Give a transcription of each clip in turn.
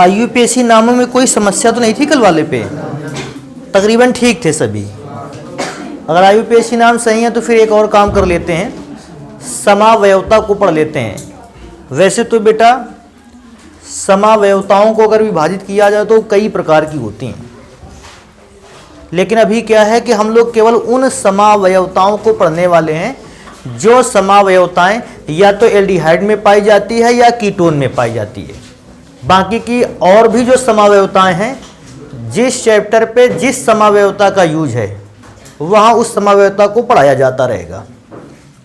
IUPAC नामों में कोई समस्या तो नहीं थी कल वाले पे? तकरीबन ठीक थे सभी। अगर IUPAC नाम सही है तो फिर एक और काम कर लेते हैं, समावयवता को पढ़ लेते हैं। वैसे तो बेटा समावयवताओं को अगर विभाजित किया जाए तो कई प्रकार की होती हैं, लेकिन अभी क्या है कि हम लोग केवल उन समावयवताओं को पढ़ने वाले हैं जो समावयवताएं या तो एल्डिहाइड में पाई जाती है या कीटोन में पाई जाती है। बाकी की और भी जो समावयवताएं हैं, जिस चैप्टर पे जिस समावयवता का यूज है वहाँ उस समावयवता को पढ़ाया जाता रहेगा।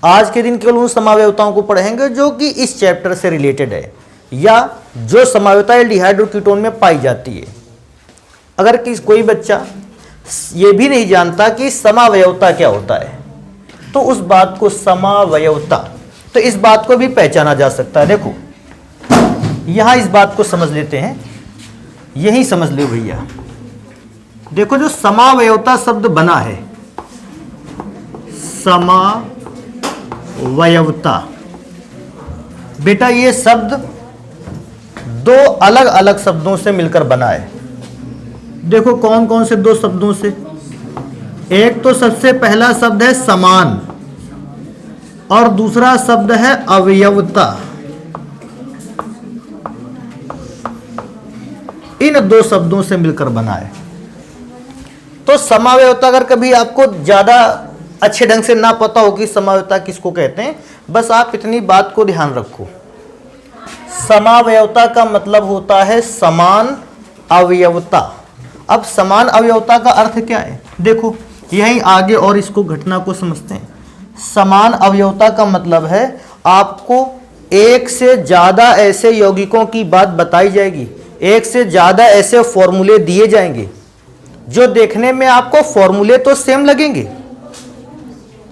आज के दिन केवल उन समावयवताओं को पढ़ेंगे जो कि इस चैप्टर से रिलेटेड है या जो समावयवता एल्डिहाइड और कीटोन में पाई जाती है। अगर कोई बच्चा ये भी नहीं जानता कि समावयवता क्या होता है तो उस बात को समावयवता, तो इस बात को भी पहचाना जा सकता है। देखो यहां इस बात को समझ लेते हैं, यही समझ लो भैया। देखो जो समावयवता शब्द बना है, समावयवता, बेटा ये शब्द दो अलग अलग शब्दों से मिलकर बना है। देखो कौन कौन से दो शब्दों से? एक तो सबसे पहला शब्द है समान और दूसरा शब्द है अवयवता। इन दो शब्दों से मिलकर बना है। तो समावयवता अगर कभी आपको ज्यादा अच्छे ढंग से ना पता हो कि समावयवता किसको कहते हैं, बस आप इतनी बात को ध्यान रखो, समावयवता का मतलब होता है समान अवयवता। अब समान अवयवता का अर्थ क्या है? देखो यहीं आगे और इसको घटना को समझते हैं। समान अवयवता का मतलब है आपको एक से ज्यादा ऐसे यौगिकों की बात बताई जाएगी, एक से ज्यादा ऐसे फॉर्मूले दिए जाएंगे जो देखने में आपको फॉर्मूले तो सेम लगेंगे,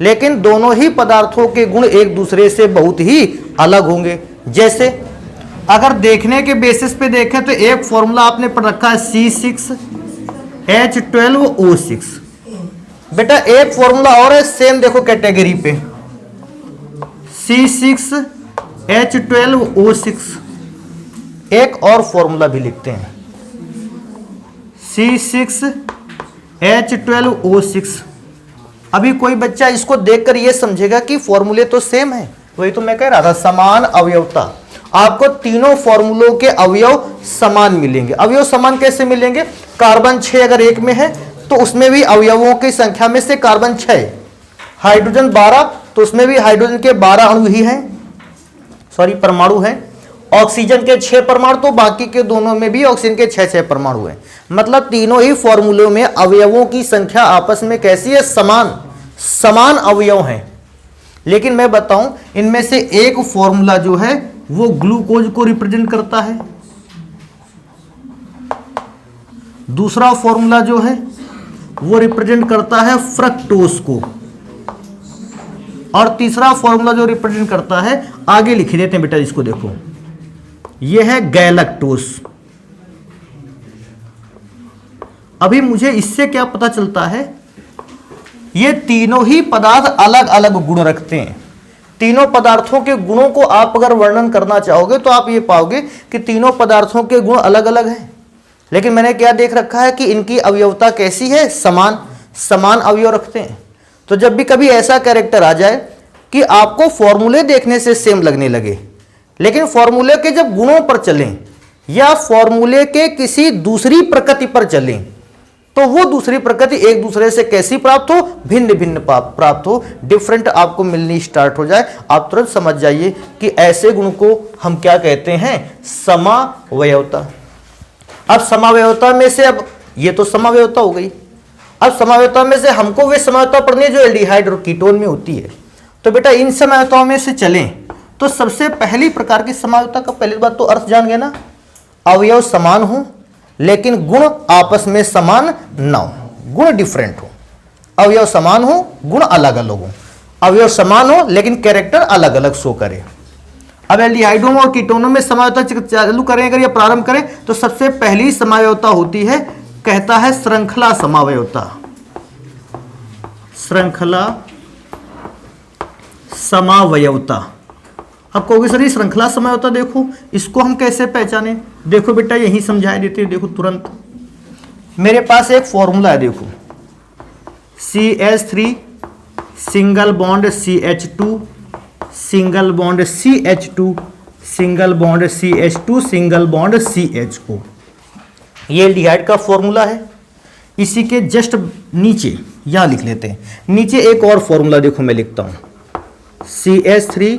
लेकिन दोनों ही पदार्थों के गुण एक दूसरे से बहुत ही अलग होंगे। जैसे अगर देखने के बेसिस पे देखें तो एक फॉर्मूला आपने पढ़ रखा है C6H12O6। बेटा एक फॉर्मूला और है सेम, देखो कैटेगरी पे C6H12O6। एक और फॉर्मूला भी लिखते हैं C6H12O6। अभी कोई बच्चा इसको देखकर ये समझेगा कि फॉर्मूले तो सेम है, वही तो मैं कह रहा था, समान अवयवता। आपको तीनों फॉर्मूलों के अवयव समान मिलेंगे। अवयव समान कैसे मिलेंगे? कार्बन 6 अगर एक में है तो उसमें भी अवयवों की संख्या में से कार्बन 6, हाइड्रोजन 12 तो उसमें भी हाइड्रोजन के 12 अणु ही हैं, परमाणु हैं। ऑक्सीजन के 6 परमाणु तो बाकी के दोनों में भी ऑक्सीजन के 6 परमाणु हैं। मतलब तीनों ही फॉर्मूलों में अवयवों की संख्या आपस में कैसी है? समान अवयव हैं। लेकिन मैं बताऊं इनमें से एक फॉर्मूला जो है वो ग्लूकोज को रिप्रेजेंट करता है, दूसरा फॉर्मूला जो है वो रिप्रेजेंट करता है फ्रक्टोज को, और तीसरा फॉर्मूला जो रिप्रेजेंट करता है, आगे लिख देते हैं बेटा इसको, देखो ये है गैलेक्टोज। अभी मुझे इससे क्या पता चलता है? ये तीनों ही पदार्थ अलग अलग गुण रखते हैं। तीनों पदार्थों के गुणों को आप अगर वर्णन करना चाहोगे तो आप ये पाओगे कि तीनों पदार्थों के गुण अलग अलग हैं, लेकिन मैंने क्या देख रखा है कि इनकी अवयवता कैसी है? समान अवयव रखते हैं। तो जब भी कभी ऐसा कैरेक्टर आ जाए कि आपको फॉर्मूले देखने से सेम लगने लगे, लेकिन फॉर्मूले के जब गुणों पर चलें या फॉर्मूले के किसी दूसरी प्रकृति पर चलें तो वो दूसरी प्रकृति एक दूसरे से कैसी प्राप्त हो? भिन्न भिन्न प्राप्त हो, डिफरेंट आपको मिलनी स्टार्ट हो जाए, आप तुरंत समझ जाइए कि ऐसे गुण को हम क्या कहते हैं? समावयवता। अब समावयवता में से, अब ये तो समावयवता हो गई, अब समावयवता में से हमको वे समावयवता पढ़नी है जो एल्डिहाइड और कीटोन में होती है। तो बेटा इन समावयवताओं में से चलें तो सबसे पहली प्रकार की समावयवता का पहली बात तो अर्थ जान गए ना, अवयव समान हो लेकिन गुण आपस में समान ना हो, गुण डिफरेंट हो। अवयव समान हो, गुण अलग अलग हो। अवयव समान हो लेकिन कैरेक्टर अलग अलग शो करे। अब एल्डिहाइडों और कीटोनों में समावयवता चालू करें अगर या प्रारंभ करें तो सबसे पहली समावयवता होती है, कहता है श्रृंखला समावयवता। श्रृंखला समावयवता। अब कहोगे सर ये श्रृंखला समझौता देखो, इसको हम कैसे पहचाने? देखो बेटा यही समझाई देते हैं, देखो तुरंत। मेरे पास एक फॉर्मूला है, देखो CH3 single bond CH2 single bond CH2 single bond CH2 single bond CHO, ये एल्डिहाइड का फॉर्मूला है। इसी के जस्ट नीचे यहां लिख लेते हैं, नीचे एक और फॉर्मूला देखो मैं लिखता हूं CH3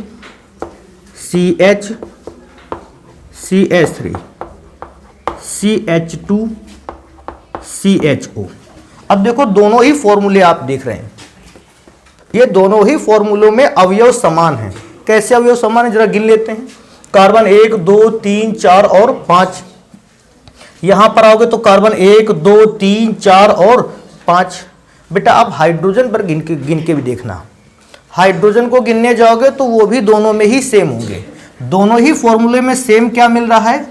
CH CH3 CH2 CHO। अब देखो दोनों ही फॉर्मूले आप देख रहे हैं, ये दोनों ही फॉर्मूलों में अवयव समान हैं। कैसे अवयव समान है जरा गिन लेते हैं। कार्बन 1 2 3 4 और 5, यहां पर आओगे तो कार्बन 1 2 3 4 और 5। बेटा आप हाइड्रोजन पर गिन के भी देखना, हाइड्रोजन को गिनने जाओगे तो वो भी दोनों में ही सेम होंगे। दोनों ही फॉर्मूले में सेम क्या मिल रहा है?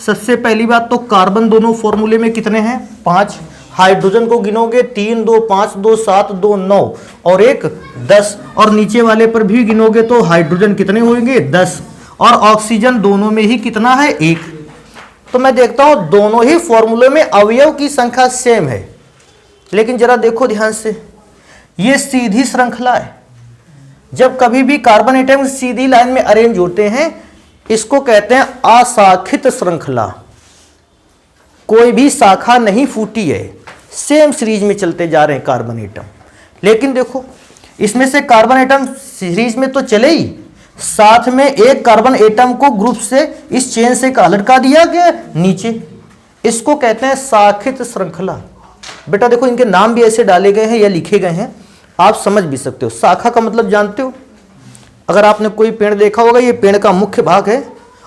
सबसे पहली बात तो कार्बन दोनों फॉर्मूले में कितने हैं? 5। हाइड्रोजन को गिनोगे 3 2 5 2 7 2 9 और 1 10, और नीचे वाले पर भी गिनोगे तो हाइड्रोजन कितने होंगे? 10, और ऑक्सीजन दोनों में ही कितना है? 1। तो मैं देखता हूं दोनों ही फॉर्मूले में अवयव की संख्या सेम है, लेकिन जरा देखो ध्यान से, ये सीधी श्रृंखला है। जब कभी भी कार्बन एटम सीधी लाइन में अरेंज होते हैं, इसको कहते हैं अशाखित श्रृंखला। कोई भी शाखा नहीं फूटी है, सेम सीरीज में चलते जा रहे हैं कार्बन एटम। लेकिन देखो इसमें से कार्बन एटम सीरीज में तो चले ही, साथ में एक कार्बन एटम को ग्रुप से इस चेन से लटका दिया गया नीचे, इसको कहते हैं शाखित श्रृंखला। बेटा देखो इनके नाम भी ऐसे डाले गए हैं या लिखे गए हैं, आप समझ भी सकते हो। शाखा का मतलब जानते हो? अगर आपने कोई पेड़ देखा होगा, ये पेड़ का मुख्य भाग है,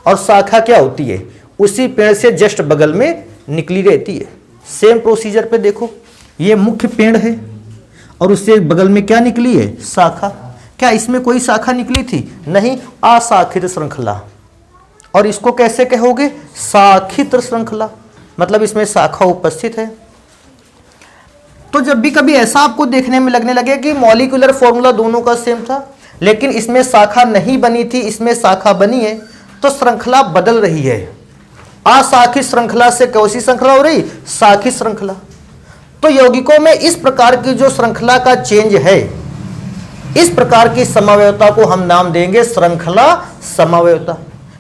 और शाखा क्या होती है? उसी पेड़ से जस्ट बगल में निकली रहती है। सेम प्रोसीजर पे देखो, ये मुख्य पेड़ है और उससे बगल में क्या निकली है? शाखा। क्या इसमें कोई शाखा निकली थी? नहीं, अशाखित श्रृंखला। और इसको कैसे कहोगे? शाखित श्रृंखला, मतलब इसमें शाखा उपस्थित है। तो जब भी कभी ऐसा आपको देखने में लगने लगे कि मॉलिक्यूलर फॉर्मूला दोनों का सेम था, लेकिन इसमें शाखा नहीं बनी थी, इसमें शाखा बनी है, तो श्रृंखला बदल रही है। अशाखित श्रृंखला से कौन सी श्रृंखला हो रही? शाखित श्रृंखला। तो यौगिकों में इस प्रकार की जो श्रृंखला का चेंज है, इस प्रकार की समवायता को हम नाम देंगे श्रृंखला समवायता।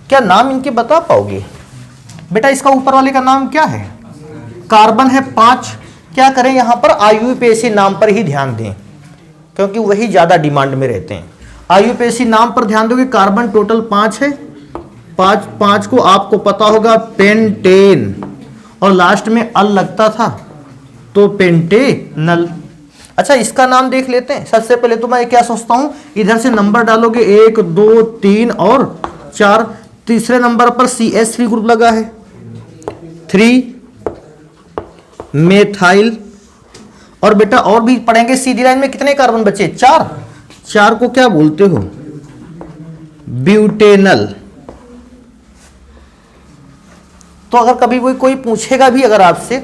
क्या नाम इनके बता पाओगे? बेटा इसका ऊपर वाले का नाम क्या है? कार्बन है 5। क्या करें यहां पर? IUPAC नाम पर ही ध्यान दें, क्योंकि वही ज्यादा डिमांड में रहते हैं। IUPAC नाम पर ध्यान दोगे। कार्बन टोटल 5 है, 5 को आपको पता होगा पेंटेन, और लास्ट में अल लगता था तो पेंटेनल। अच्छा इसका नाम देख लेते हैं। सबसे पहले तो मैं क्या सोचता हूं, इधर से नंबर डालोगे 1 2 3 और 4। तीसरे नंबर पर CH3 ग्रुप लगा है, 3 मेथाइल, और बेटा और भी पढ़ेंगे। सीधी लाइन में कितने कार्बन बचे? 4 को क्या बोलते हो? ब्यूटेनल। तो अगर कभी कोई पूछेगा भी अगर आपसे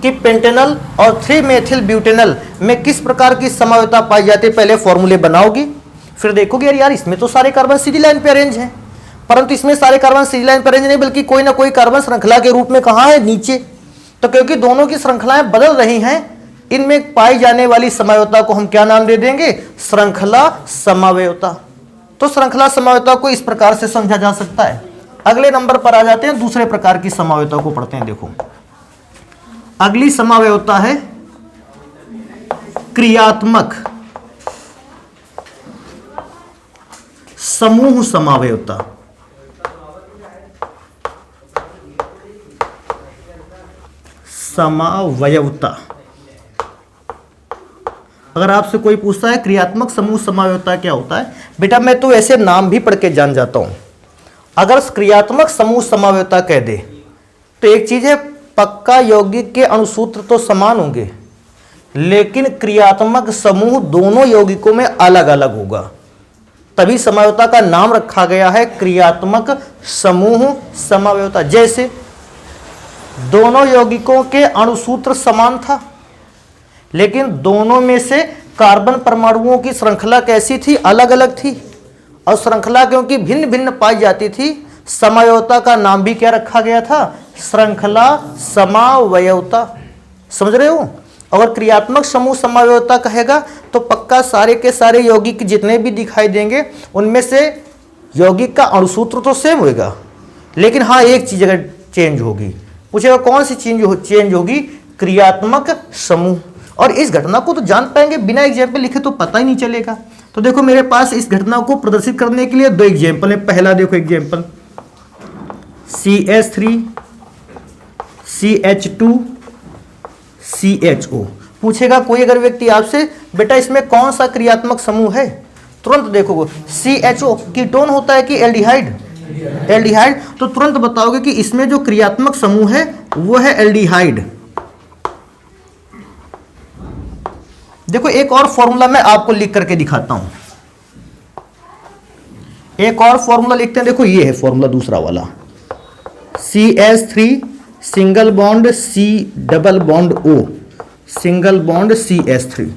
कि पेंटेनल और 3 मेथिल ब्यूटेनल में किस प्रकार की समवायता पाई जाती है, पहले फॉर्मूले बनाओगी, फिर देखोगे यार इसमें तो सारे कार्बन सीधी लाइन पे अरेंज हैं, परंतु इसमें सारे कार्बन सीधी लाइन पे अरेंज नहीं, बल्कि कोई ना कोई कार्बन श्रृंखला के रूप में कहां है? नीचे। तो क्योंकि दोनों की श्रृंखलाएं बदल रही हैं, इनमें पाई जाने वाली समवायता को हम क्या नाम दे देंगे? श्रृंखला समवायता। तो श्रृंखला समवायता को इस प्रकार से समझा जा सकता है। अगले नंबर पर आ जाते हैं, दूसरे प्रकार की समवायता को पढ़ते हैं। देखो अगली समवायता है क्रियात्मक समूह समवायता। समवायता अगर आपसे कोई पूछता है क्रियात्मक समूह समवायता क्या होता है, बेटा मैं तो ऐसे नाम भी पढ़ के जान जाता हूं। अगर क्रियात्मक समूह समवायता कह दे तो एक चीज है, पक्का यौगिक के अणुसूत्र तो समान होंगे, लेकिन क्रियात्मक समूह दोनों यौगिकों में अलग अलग होगा, तभी समवायता का नाम रखा गया है क्रियात्मक समूह समवायता। जैसे दोनों यौगिकों के अणुसूत्र समान था, लेकिन दोनों में से कार्बन परमाणुओं की श्रृंखला कैसी थी? अलग अलग थी। और श्रृंखला क्योंकि भिन्न भिन्न पाई जाती थी, समावयवता का नाम भी क्या रखा गया था? श्रृंखला समावयवता। समझ रहे हो? अगर क्रियात्मक समूह समावयवता कहेगा तो पक्का सारे के सारे यौगिक जितने भी दिखाई देंगे उनमें से यौगिक का अणुसूत्र तो सेम होगा, लेकिन हाँ एक चीज अगर चेंज होगी, पूछेगा कौन सी चेंज होगी? क्रियात्मक समूह। और इस घटना को तो जान पाएंगे बिना एग्जाम्पल लिखे तो पता ही नहीं चलेगा। तो देखो मेरे पास इस घटना को प्रदर्शित करने के लिए दो एग्जाम्पल है। पहला देखो एग्जाम्पल CH3 CH2 CHO। पूछेगा कोई अगर व्यक्ति आपसे बेटा इसमें कौन सा क्रियात्मक समूह है, तुरंत देखोगे CHO कीटोन होता है कि एल्डिहाइड? एल्डिहाइड। तो तुरंत बताओगे कि इसमें जो क्रियात्मक समूह है वो है एल्डिहाइड। देखो एक और फॉर्मूला मैं आपको लिख करके दिखाता हूं, एक और फॉर्मूला लिखते हैं। देखो ये है फॉर्मूला दूसरा वाला, CH3 single bond C double bond O single bond CH3।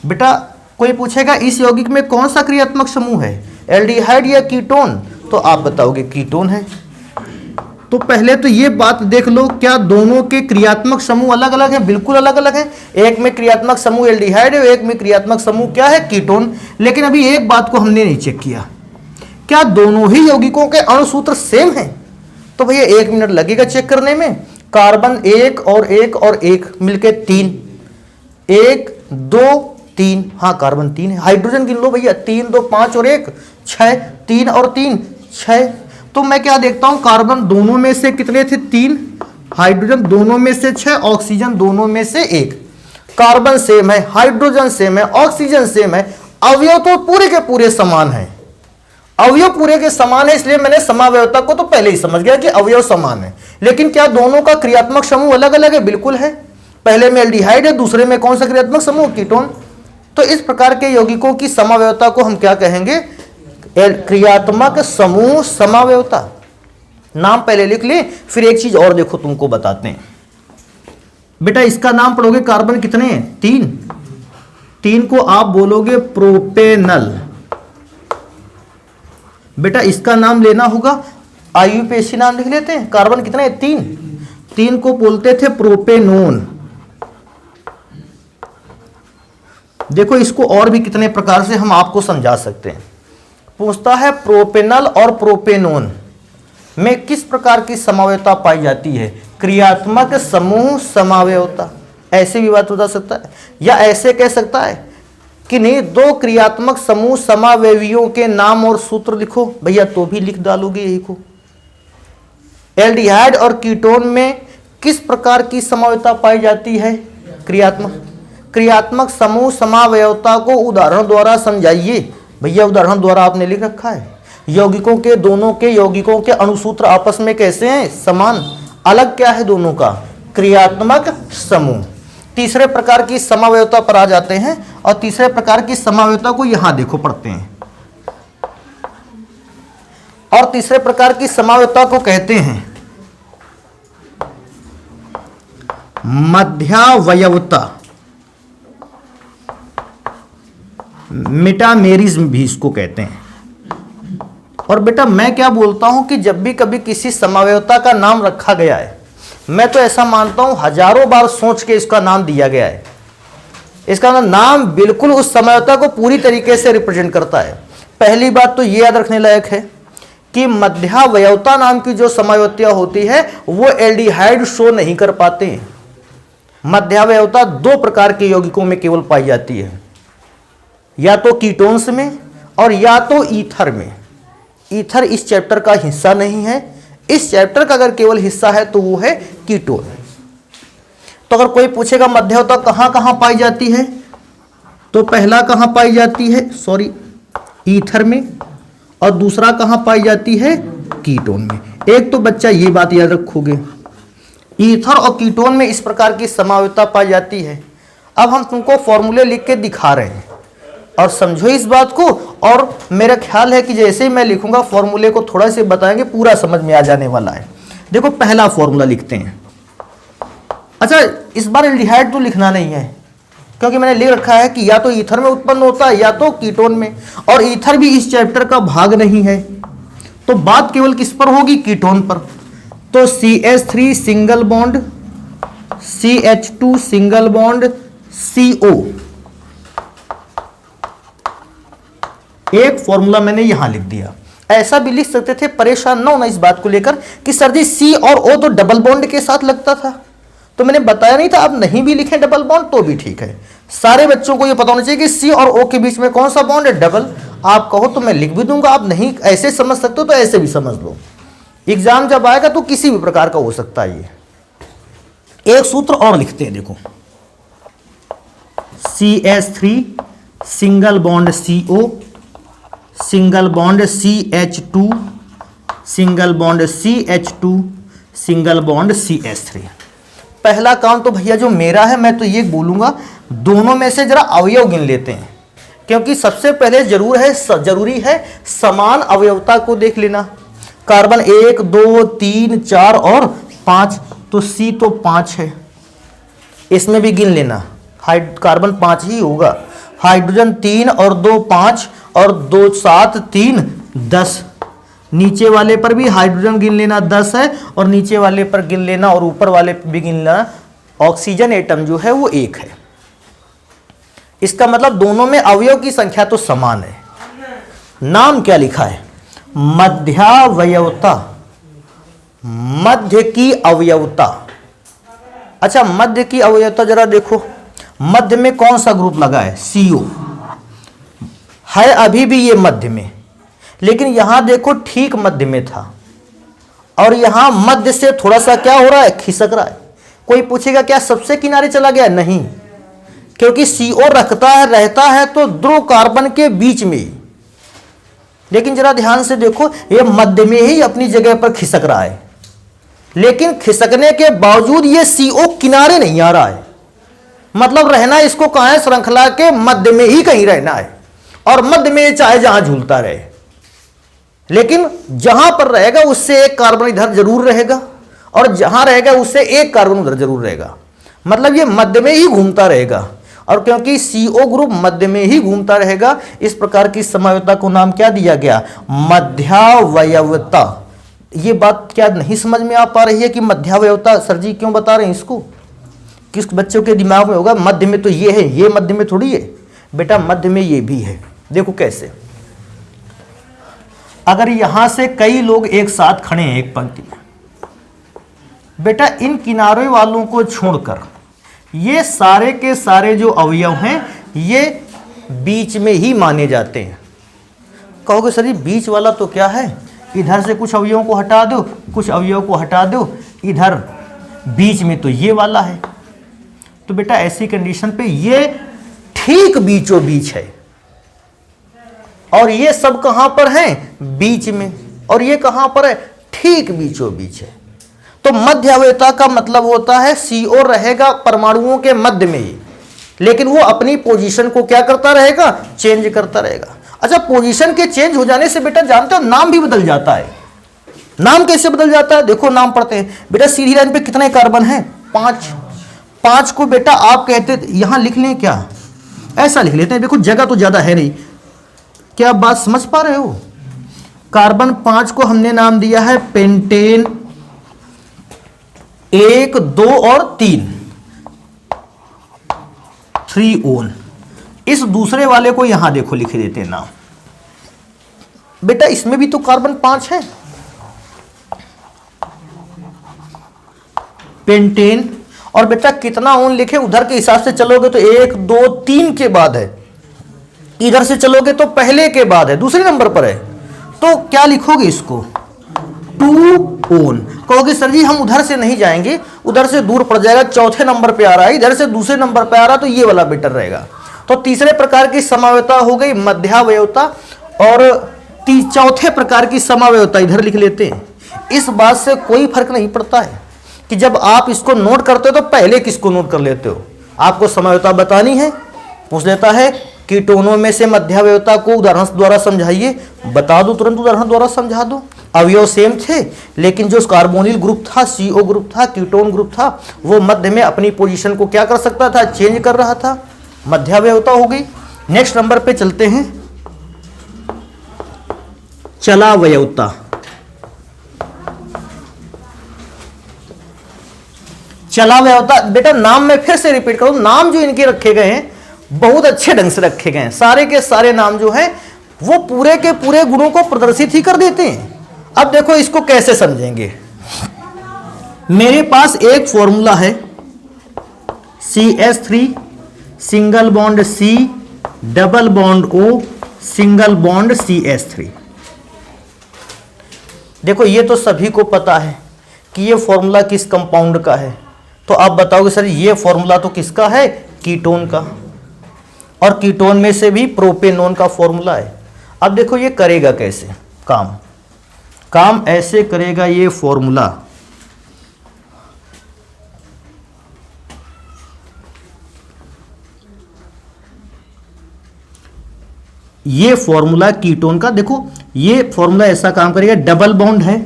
बेटा कोई पूछेगा इस यौगिक में कौन सा क्रियात्मक समूह है, एल्डिहाइड या कीटोन? तो आप बताओगे कीटोन है। तो पहले तो ये बात देख लो, क्या दोनों के क्रियात्मक समूह अलग अलग हैं? बिल्कुल अलग अलग हैं। एक में क्रियात्मक समूह एल्डिहाइड है, एक में क्रियात्मक समूह क्या है? कीटोन। लेकिन अभी एक बात को हमने नहीं चेक किया, क्या दोनों ही यौगिकों के अणुसूत्र सेम हैं? तो भैया 1 मिनट लगेगा चेक करने में। कार्बन एक और एक मिलके 3, 1 2 3, हाँ कार्बन 3 है। हाइड्रोजन गिन लो भैया, 3 2 5 और 1 6, 3 और 3 6। तो मैं क्या देखता हूं, कार्बन दोनों में से कितने थे? 3, हाइड्रोजन दोनों में से 6, ऑक्सीजन दोनों में से 1। कार्बन सेम है, हाइड्रोजन सेम है, ऑक्सीजन सेम है, अवयव तो पूरे के पूरे समान है। अवयव पूरे के समान है, इसलिए मैंने समावयवता को तो पहले ही समझ गया कि अवयव समान है। लेकिन क्या दोनों का क्रियात्मक समूह अलग अलग है? बिल्कुल है। पहले में एल्डिहाइड है, दूसरे में कौन सा क्रियात्मक समूह? कीटोन। तो इस प्रकार के यौगिकों की समावयवता को हम क्या कहेंगे? क्रियात्मक समूह समावयवता। नाम पहले लिख ले, फिर एक चीज और देखो तुमको बताते हैं। बेटा इसका नाम पढ़ोगे, कार्बन कितने हैं? 3। 3 को आप बोलोगे प्रोपेनल। बेटा इसका नाम लेना होगा, IUPAC नाम लिख लेते हैं। कार्बन कितने हैं? 3। 3 को बोलते थे प्रोपेनोन। देखो इसको और भी कितने प्रकार से हम आपको समझा सकते हैं। पूछता है प्रोपेनल और प्रोपेनोन में किस प्रकार की समावयवता पाई जाती है? क्रियात्मक समूह समावयवता। ऐसे भी बात बता सकता है, या ऐसे कह सकता है कि नहीं, 2 क्रियात्मक समूह समावयवियों के नाम और सूत्र लिखो। भैया तो भी लिख डालोगे यही को। एल्डिहाइड और कीटोन में किस प्रकार की समावयवता पाई जाती है? क्रियात्मक समूह समावयवता को उदाहरण द्वारा समझाइए। भैया उदाहरण द्वारा आपने लिख रखा है। यौगिकों के दोनों के यौगिकों के अणुसूत्र आपस में कैसे हैं? समान। अलग क्या है दोनों का? क्रियात्मक समूह। तीसरे प्रकार की समावयवता पर आ जाते हैं, और तीसरे प्रकार की समावयवता को यहां देखो पढ़ते हैं। और तीसरे प्रकार की समावयवता को कहते हैं मध्यावयवता, मेटामेरिज्म भी इसको कहते हैं। और बेटा मैं क्या बोलता हूं कि जब भी कभी किसी समावयवता का नाम रखा गया है, मैं तो ऐसा मानता हूं हजारों बार सोच के इसका नाम दिया गया है। इसका नाम बिल्कुल उस समावयवता को पूरी तरीके से रिप्रेजेंट करता है। पहली बात तो ये याद रखने लायक है कि मध्यावयवता नाम की जो समावयवता होती है वो एल्डिहाइड शो नहीं कर पाते हैं। मध्यावयवता 2 प्रकार के यौगिकों में केवल पाई जाती है, या तो कीटोन्स में और या तो ईथर में। ईथर इस चैप्टर का हिस्सा नहीं है। इस चैप्टर का अगर केवल हिस्सा है तो वो है कीटोन। तो अगर कोई पूछेगा मध्यावयवता कहां कहां पाई जाती है, तो पहला कहां पाई जाती है? ईथर में, और दूसरा कहां पाई जाती है? कीटोन में। एक तो बच्चा ये बात याद रखोगे, ईथर और कीटोन में इस प्रकार की समावयवता पाई जाती है। अब हम तुमको फॉर्मूले लिख के दिखा रहे हैं, और समझो इस बात को। और मेरा ख्याल है कि जैसे ही मैं लिखूंगा फॉर्मूले को थोड़ा से बताएंगे, पूरा समझ में आ जाने वाला है। देखो पहला फॉर्मूला लिखते हैं। अच्छा इस बार एल्डिहाइड तो लिखना नहीं है, क्योंकि मैंने लिख रखा है कि या तो ईथर में उत्पन्न होता है या तो कीटोन में, और ईथर भी इस चैप्टर का भाग नहीं है, तो बात केवल किस पर होगी, कीटोन पर। तो CH3 single bond CH2 single bond CO, एक फॉर्मूला मैंने यहां लिख दिया। ऐसा भी लिख सकते थे, परेशान ना होना इस बात को लेकर कि सर जी C और O तो डबल बॉन्ड के साथ लगता था, तो मैंने बताया नहीं था, आप नहीं भी लिखें डबल बॉन्ड तो भी ठीक है। सारे बच्चों को यह पता होना चाहिए कि C और O के बीच में कौन सा बॉन्ड है, डबल। आप कहो तो मैं लिख भी दूंगा, आप नहीं ऐसे समझ सकते हो तो ऐसे भी समझ लो। एग्जाम जब आएगा तो किसी भी प्रकार का हो सकता है। ये एक सूत्र और लिखते हैं, देखो CH3 single bond CO single bond CH2 single bond CH2 single bond CH3। पहला काम तो भैया जो मेरा है, मैं तो ये बोलूंगा दोनों में से जरा अवयव गिन लेते हैं, क्योंकि सबसे पहले जरूरी है समान अवयवता को देख लेना। कार्बन 1 2 3 4 और 5, तो C तो 5 है, इसमें भी गिन लेना, कार्बन 5 ही होगा। हाइड्रोजन 3 और 2 5 और 2 7 3 10, नीचे वाले पर भी हाइड्रोजन गिन लेना 10 है, और नीचे वाले पर गिन लेना और ऊपर वाले पर भी गिन लेना, ऑक्सीजन एटम जो है वो 1 है। इसका मतलब दोनों में अवयव की संख्या तो समान है। नाम क्या लिखा है, मध्यावयवता, मध्य की अवयवता। अच्छा, मध्य की अवयवता जरा देखो, मध्य में कौन सा ग्रुप लगा है, CO है, अभी भी ये मध्य में, लेकिन यहां देखो ठीक मध्य में था, और यहां मध्य से थोड़ा सा क्या हो रहा है, खिसक रहा है। कोई पूछेगा क्या सबसे किनारे चला गया, नहीं, क्योंकि CO रहता है तो ध्रुव कार्बन के बीच में ही। लेकिन जरा ध्यान से देखो, ये मध्य में ही अपनी जगह पर खिसक रहा है, लेकिन खिसकने के बावजूद ये CO किनारे नहीं आ रहा है। मतलब रहना इसको कहां है, श्रृंखला के मध्य में ही कहीं रहना है, और मध्य में चाहे जहां झूलता रहे, लेकिन जहां पर रहेगा उससे एक कार्बन इधर जरूर रहेगा, और जहां रहेगा उससे एक कार्बन उधर जरूर रहेगा। मतलब ये मध्य में ही घूमता रहेगा, और क्योंकि CO ग्रुप मध्य में ही घूमता रहेगा, इस प्रकार की समवायता को नाम क्या दिया गया, मध्यावयवता। ये बात क्या नहीं समझ में आ पा रही है कि मध्यावयवता सर जी क्यों बता रहे हैं इसको? किस बच्चों के दिमाग में होगा मध्य में तो ये है, ये मध्य में थोड़ी है बेटा, मध्य में ये भी है। देखो कैसे, अगर यहां से कई लोग एक साथ खड़े हैं एक पंक्ति में, बेटा इन किनारे वालों को छोड़कर ये सारे के सारे जो अवयव हैं ये बीच में ही माने जाते हैं। कहोगे सर जी बीच वाला तो क्या है, इधर से कुछ अवयवों को हटा दो, कुछ अवयवों को हटा दो, इधर बीच में तो ये वाला है। तो बेटा ऐसी कंडीशन पे ये ठीक बीचों बीच है, और ये सब कहां पर है, बीच में, और ये कहां पर है, ठीक बीचों बीच है। तो मध्यावयवता का मतलब होता है CO रहेगा परमाणुओं के मध्य में ही, लेकिन वो अपनी पोजीशन को क्या करता रहेगा, चेंज करता रहेगा। अच्छा, पोजीशन के चेंज हो जाने से बेटा जानते हो नाम भी बदल जाता है। नाम कैसे बदल जाता है, देखो नाम पढ़ते हैं बेटा। सीधी लाइन पे कितने कार्बन है, 5 को बेटा आप कहते यहां लिख लें क्या, ऐसा लिख लेते हैं, देखो जगह तो ज्यादा है नहीं। क्या आप बात समझ पा रहे हो? कार्बन 5 को हमने नाम दिया है पेंटेन 1 2 और 3 ओन। इस दूसरे वाले को यहां देखो लिख देते हैं नाम। बेटा इसमें भी तो कार्बन 5 है, पेंटेन, और बेटा कितना ओन लिखे उधर के हिसाब से चलोगे तो 1 2 3 के बाद है, इधर से चलोगे तो पहले के बाद है, दूसरे नंबर पर है। तो क्या लिखोगे इसको, 2 ओन। कहोगे सर जी हम उधर से नहीं जाएंगे, उधर से दूर पड़ जाएगा, चौथे नंबर पे आ रहा है, इधर से दूसरे नंबर पे आ रहा, तो ये वाला बेटर रहेगा। तो तीसरे प्रकार की समावयवता हो गई मध्यावयवता, और चौथे प्रकार की समावयवता इधर लिख लेते हैं। इस बात से कोई फर्क नहीं पड़ता है कि जब आप इसको नोट करते हो तो पहले किसको नोट कर लेते हो। आपको समावयवता बतानी है, पूछ लेता है कीटोनों में से मध्यावयवता को उदाहरण द्वारा समझाइए, बता दो, तुरंत उदाहरण द्वारा समझा दो। अवयव सेम थे, लेकिन जो कार्बोनिल ग्रुप था, CO ग्रुप था, कीटोन ग्रुप था, वो मध्य में अपनी पोजीशन को क्या कर सकता था, चेंज कर रहा था। मध्यावयवता हो गई। नेक्स्ट नंबर पे चलते हैं, चलावयवता। चलावयवता बेटा नाम में फिर से रिपीट करूं, नाम जो इनके रखे गए हैं बहुत अच्छे ढंग से रखे गए हैं। सारे के सारे नाम जो हैं वो पूरे के पूरे गुणों को प्रदर्शित ही कर देते हैं। अब देखो इसको कैसे समझेंगे। मेरे पास एक फॉर्मूला है CH3 single bond C double bond O single bond CH3। देखो ये तो सभी को पता है कि ये फॉर्मूला किस कंपाउंड का है। तो आप बताओगे सर ये फॉर्मूला तो किसका है, कीटोन का, और कीटोन में से भी प्रोपेनोन का फॉर्मूला है। अब देखो ये करेगा कैसे काम, काम ऐसे करेगा ये फॉर्मूला। ये फॉर्मूला कीटोन का, देखो ये फॉर्मूला ऐसा काम करेगा, डबल बॉन्ड है,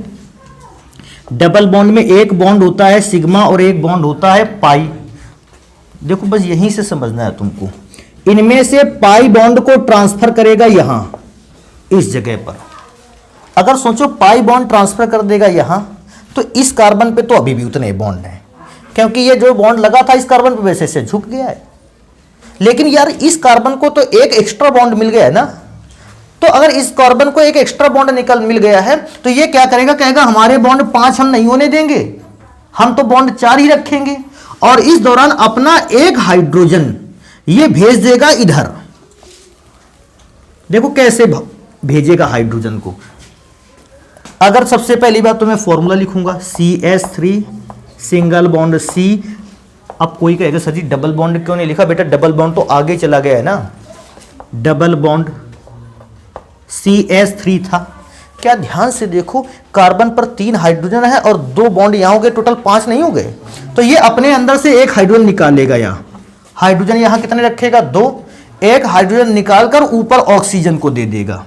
डबल बॉन्ड में एक बॉन्ड होता है सिग्मा और एक बॉन्ड होता है पाई। देखो बस यहीं से समझना है तुमको, इनमें से पाई बॉन्ड को ट्रांसफर करेगा यहां इस जगह पर। अगर सोचो पाई बॉन्ड ट्रांसफर कर देगा यहां, तो इस कार्बन पे तो अभी भी उतने बॉन्ड हैं, क्योंकि ये जो बॉन्ड लगा था इस कार्बन पे वैसे से झुक गया है। लेकिन यार इस कार्बन को तो एक एक्स्ट्रा बॉन्ड मिल गया है ना, तो अगर इस कार्बन को एक एक्स्ट्रा बॉन्ड मिल गया है तो ये क्या करेगा, कहेगा हमारे बॉन्ड 5 हम नहीं होने देंगे, हम तो बॉन्ड 4 ही रखेंगे, और इस दौरान अपना एक हाइड्रोजन ये भेज देगा इधर। देखो कैसे भेजेगा हाइड्रोजन को। अगर सबसे पहली बात तो मैं फॉर्मूला लिखूंगा CH3 सिंगल बॉन्ड C। अब कोई कहेगा सर जी डबल बॉन्ड क्यों नहीं लिखा, बेटा डबल बॉन्ड तो आगे चला गया है ना, डबल बॉन्ड CH3 था। क्या ध्यान से देखो, कार्बन पर 3 हाइड्रोजन है और 2 बॉन्ड यहां हो गए, टोटल 5 नहीं हो गए। तो ये अपने अंदर से एक हाइड्रोजन निकाल लेगा, यहां हाइड्रोजन यहां कितने रखेगा, 2, एक हाइड्रोजन निकालकर ऊपर ऑक्सीजन को दे देगा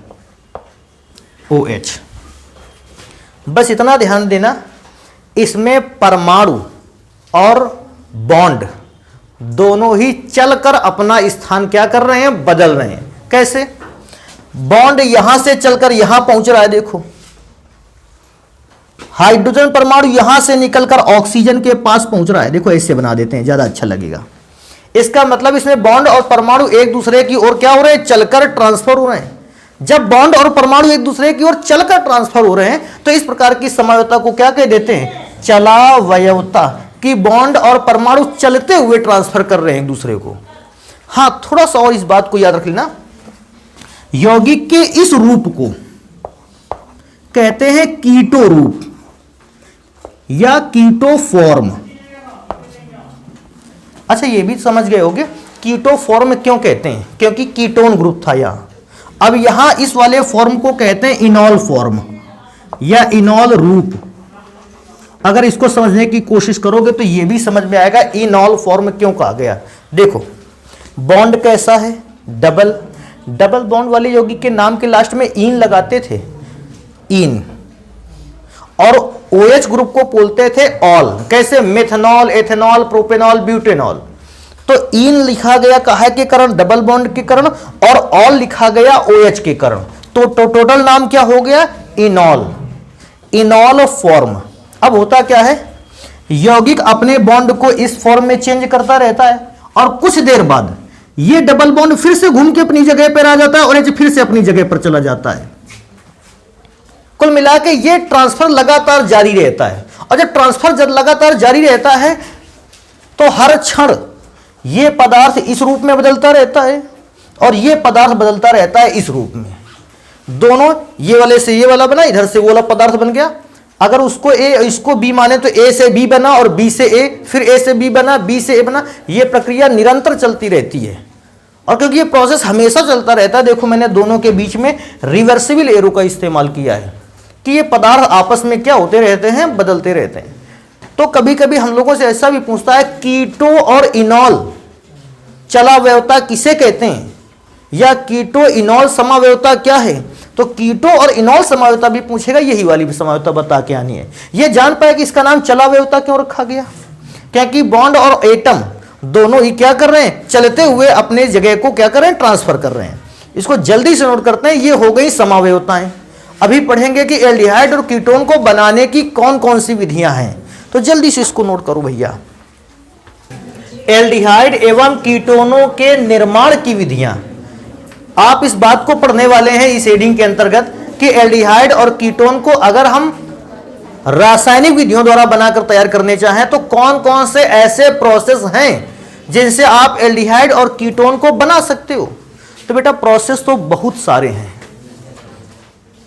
OH। बस इतना ध्यान देना, इसमें परमाणु और बॉन्ड दोनों ही चलकर अपना स्थान क्या कर रहे हैं, बदल रहे हैं। कैसे, बॉन्ड यहां से चलकर यहां पहुंच रहा है, देखो हाइड्रोजन परमाणु यहां से निकलकर ऑक्सीजन के पास पहुंच रहा है। देखो ऐसे बना देते हैं, ज्यादा अच्छा लगेगा। इसका मतलब इसमें बॉन्ड और परमाणु एक दूसरे की ओर क्या हो रहे हैं, चलकर ट्रांसफर हो रहे हैं। जब बॉन्ड और परमाणु एक दूसरे की ओर चलकर ट्रांसफर हो रहे हैं तो इस प्रकार की समवायवता को क्या कह देते हैं, चलावयवता, कि बॉन्ड और परमाणु चलते हुए ट्रांसफर कर रहे हैं एक दूसरे को। हां थोड़ा सा और इस बात को याद रख लेना, यौगिक के इस रूप को कहते हैं कीटो रूप या कीटो फॉर्म। अच्छा ये भी समझ गए होगे कीटो फॉर्म क्यों कहते हैं, क्योंकि कीटोन ग्रुप था यहां। अब यहां इस वाले फॉर्म को कहते हैं इनॉल फॉर्म या इनॉल रूप। अगर इसको समझने की कोशिश करोगे तो यह भी समझ में आएगा इनॉल फॉर्म क्यों कहा गया। देखो बॉन्ड कैसा है, डबल, डबल बॉन्ड वाले यौगिक के नाम के लास्ट में इन लगाते थे, इन, और OH ग्रुप को बोलते थे ऑल। कैसे, मेथनॉल, एथेनॉल, प्रोपेनॉल, ब्यूटेनॉल। तो इन लिखा गया काहे के कारण, डबल बॉन्ड के कारण, और ऑल लिखा गया OH के कारण। तो टोटल नाम क्या हो गया, इनॉल, इनॉल फॉर्म। अब होता क्या है, यौगिक अपने बॉन्ड को इस फॉर्म में चेंज करता रहता है और कुछ देर बाद ये डबल बॉन्ड फिर से घूम के अपनी जगह पर आ जाता है और OH फिर से अपनी जगह पर चला जाता है। कुल मिला के ये ट्रांसफर लगातार जारी रहता है, और जब ट्रांसफर लगातार जारी रहता है तो हर क्षण ये पदार्थ इस रूप में बदलता रहता है और ये पदार्थ बदलता रहता है इस रूप में। दोनों ये वाले से ये वाला बना, इधर से वो वाला पदार्थ बन गया। अगर उसको ए इसको बी माने तो ए से बी बना और बी से ए, फिर ए से बी बना, बी से ए बना। ये प्रक्रिया निरंतर चलती रहती है, और क्योंकि ये प्रोसेस हमेशा चलता रहता है, देखो मैंने दोनों के बीच में रिवर्सिबल एरो का इस्तेमाल किया है कि ये पदार्थ आपस में क्या होते रहते हैं, बदलते रहते हैं। तो कभी कभी हम लोगों से ऐसा भी पूछता है कीटो और इनॉल चलावयवता किसे कहते हैं, या कीटो इनॉल समावयवता क्या है। तो कीटो और इनॉल समावयवता भी पूछेगा, यही वाली समावयवता बता के आनी है। ये जान पाए कि इसका नाम चलावयवता क्यों रखा गया, क्योंकि बॉन्ड और एटम दोनों ही क्या कर रहे हैं, चलते हुए अपने जगह को क्या कर रहे हैं, ट्रांसफर कर रहे हैं। इसको जल्दी से नोट करते हैं, ये हो गई समअवयवताएं। अभी पढ़ेंगे कि एल्डिहाइड और कीटोन को बनाने की कौन कौन सी विधियां हैं, तो जल्दी से इसको नोट करो भैया। एल्डिहाइड एवं कीटोनों के निर्माण की विधियां, आप इस बात को पढ़ने वाले हैं इस हेडिंग के अंतर्गत कि एल्डिहाइड और कीटोन को अगर हम रासायनिक विधियों द्वारा बनाकर तैयार करने चाहें तो कौन कौन से ऐसे प्रोसेस हैं जिनसे आप एल्डिहाइड और कीटोन को बना सकते हो। तो बेटा प्रोसेस तो बहुत सारे हैं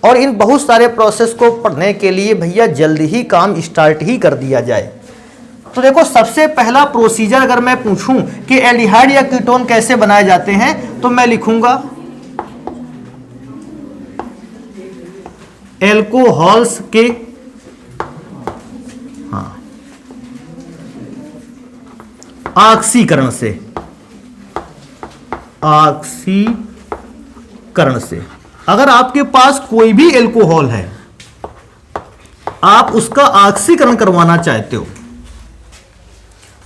और इन बहुत सारे प्रोसेस को पढ़ने के लिए भैया जल्दी ही काम स्टार्ट ही कर दिया जाए। तो देखो सबसे पहला प्रोसीजर अगर मैं पूछूं कि एल्डिहाइड या कीटोन कैसे बनाए जाते हैं तो मैं लिखूंगा एल्कोहल्स के ऑक्सीकरण से, ऑक्सीकरण से। अगर आपके पास कोई भी एल्कोहल है, आप उसका ऑक्सीकरण करवाना चाहते हो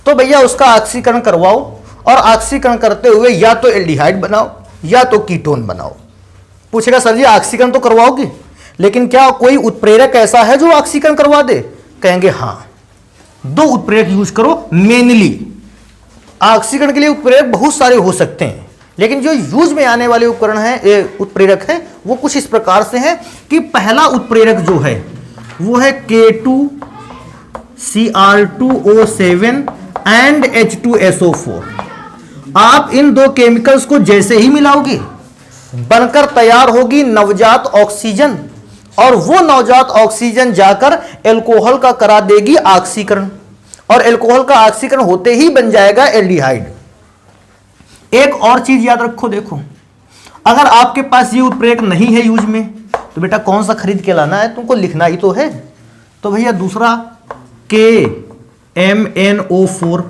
तो भैया उसका ऑक्सीकरण करवाओ और ऑक्सीकरण करते हुए या तो एल्डिहाइड बनाओ या तो कीटोन बनाओ। पूछेगा सर जी ऑक्सीकरण तो करवाओगे, लेकिन क्या कोई उत्प्रेरक ऐसा है जो ऑक्सीकरण करवा दे? कहेंगे हां, दो उत्प्रेरक यूज करो मेनली। ऑक्सीकरण के लिए उत्प्रेरक बहुत सारे हो सकते हैं, लेकिन जो यूज में आने वाले उपकरण हैं, उत्प्रेरक हैं, वो कुछ इस प्रकार से हैं कि पहला उत्प्रेरक जो है वो है K2Cr2O7 एंड H2SO4। आप इन दो केमिकल्स को जैसे ही मिलाओगे बनकर तैयार होगी नवजात ऑक्सीजन, और वो नवजात ऑक्सीजन जाकर एल्कोहल का करा देगी ऑक्सीकरण, और एल्कोहल का ऑक्सीकरण होते ही बन जाएगा एल्डिहाइड। एक और चीज याद रखो, देखो अगर आपके पास ये उत्प्रेरक नहीं है यूज में तो बेटा कौन सा खरीद के लाना है, तुमको लिखना ही तो है। तो भैया दूसरा KMNO4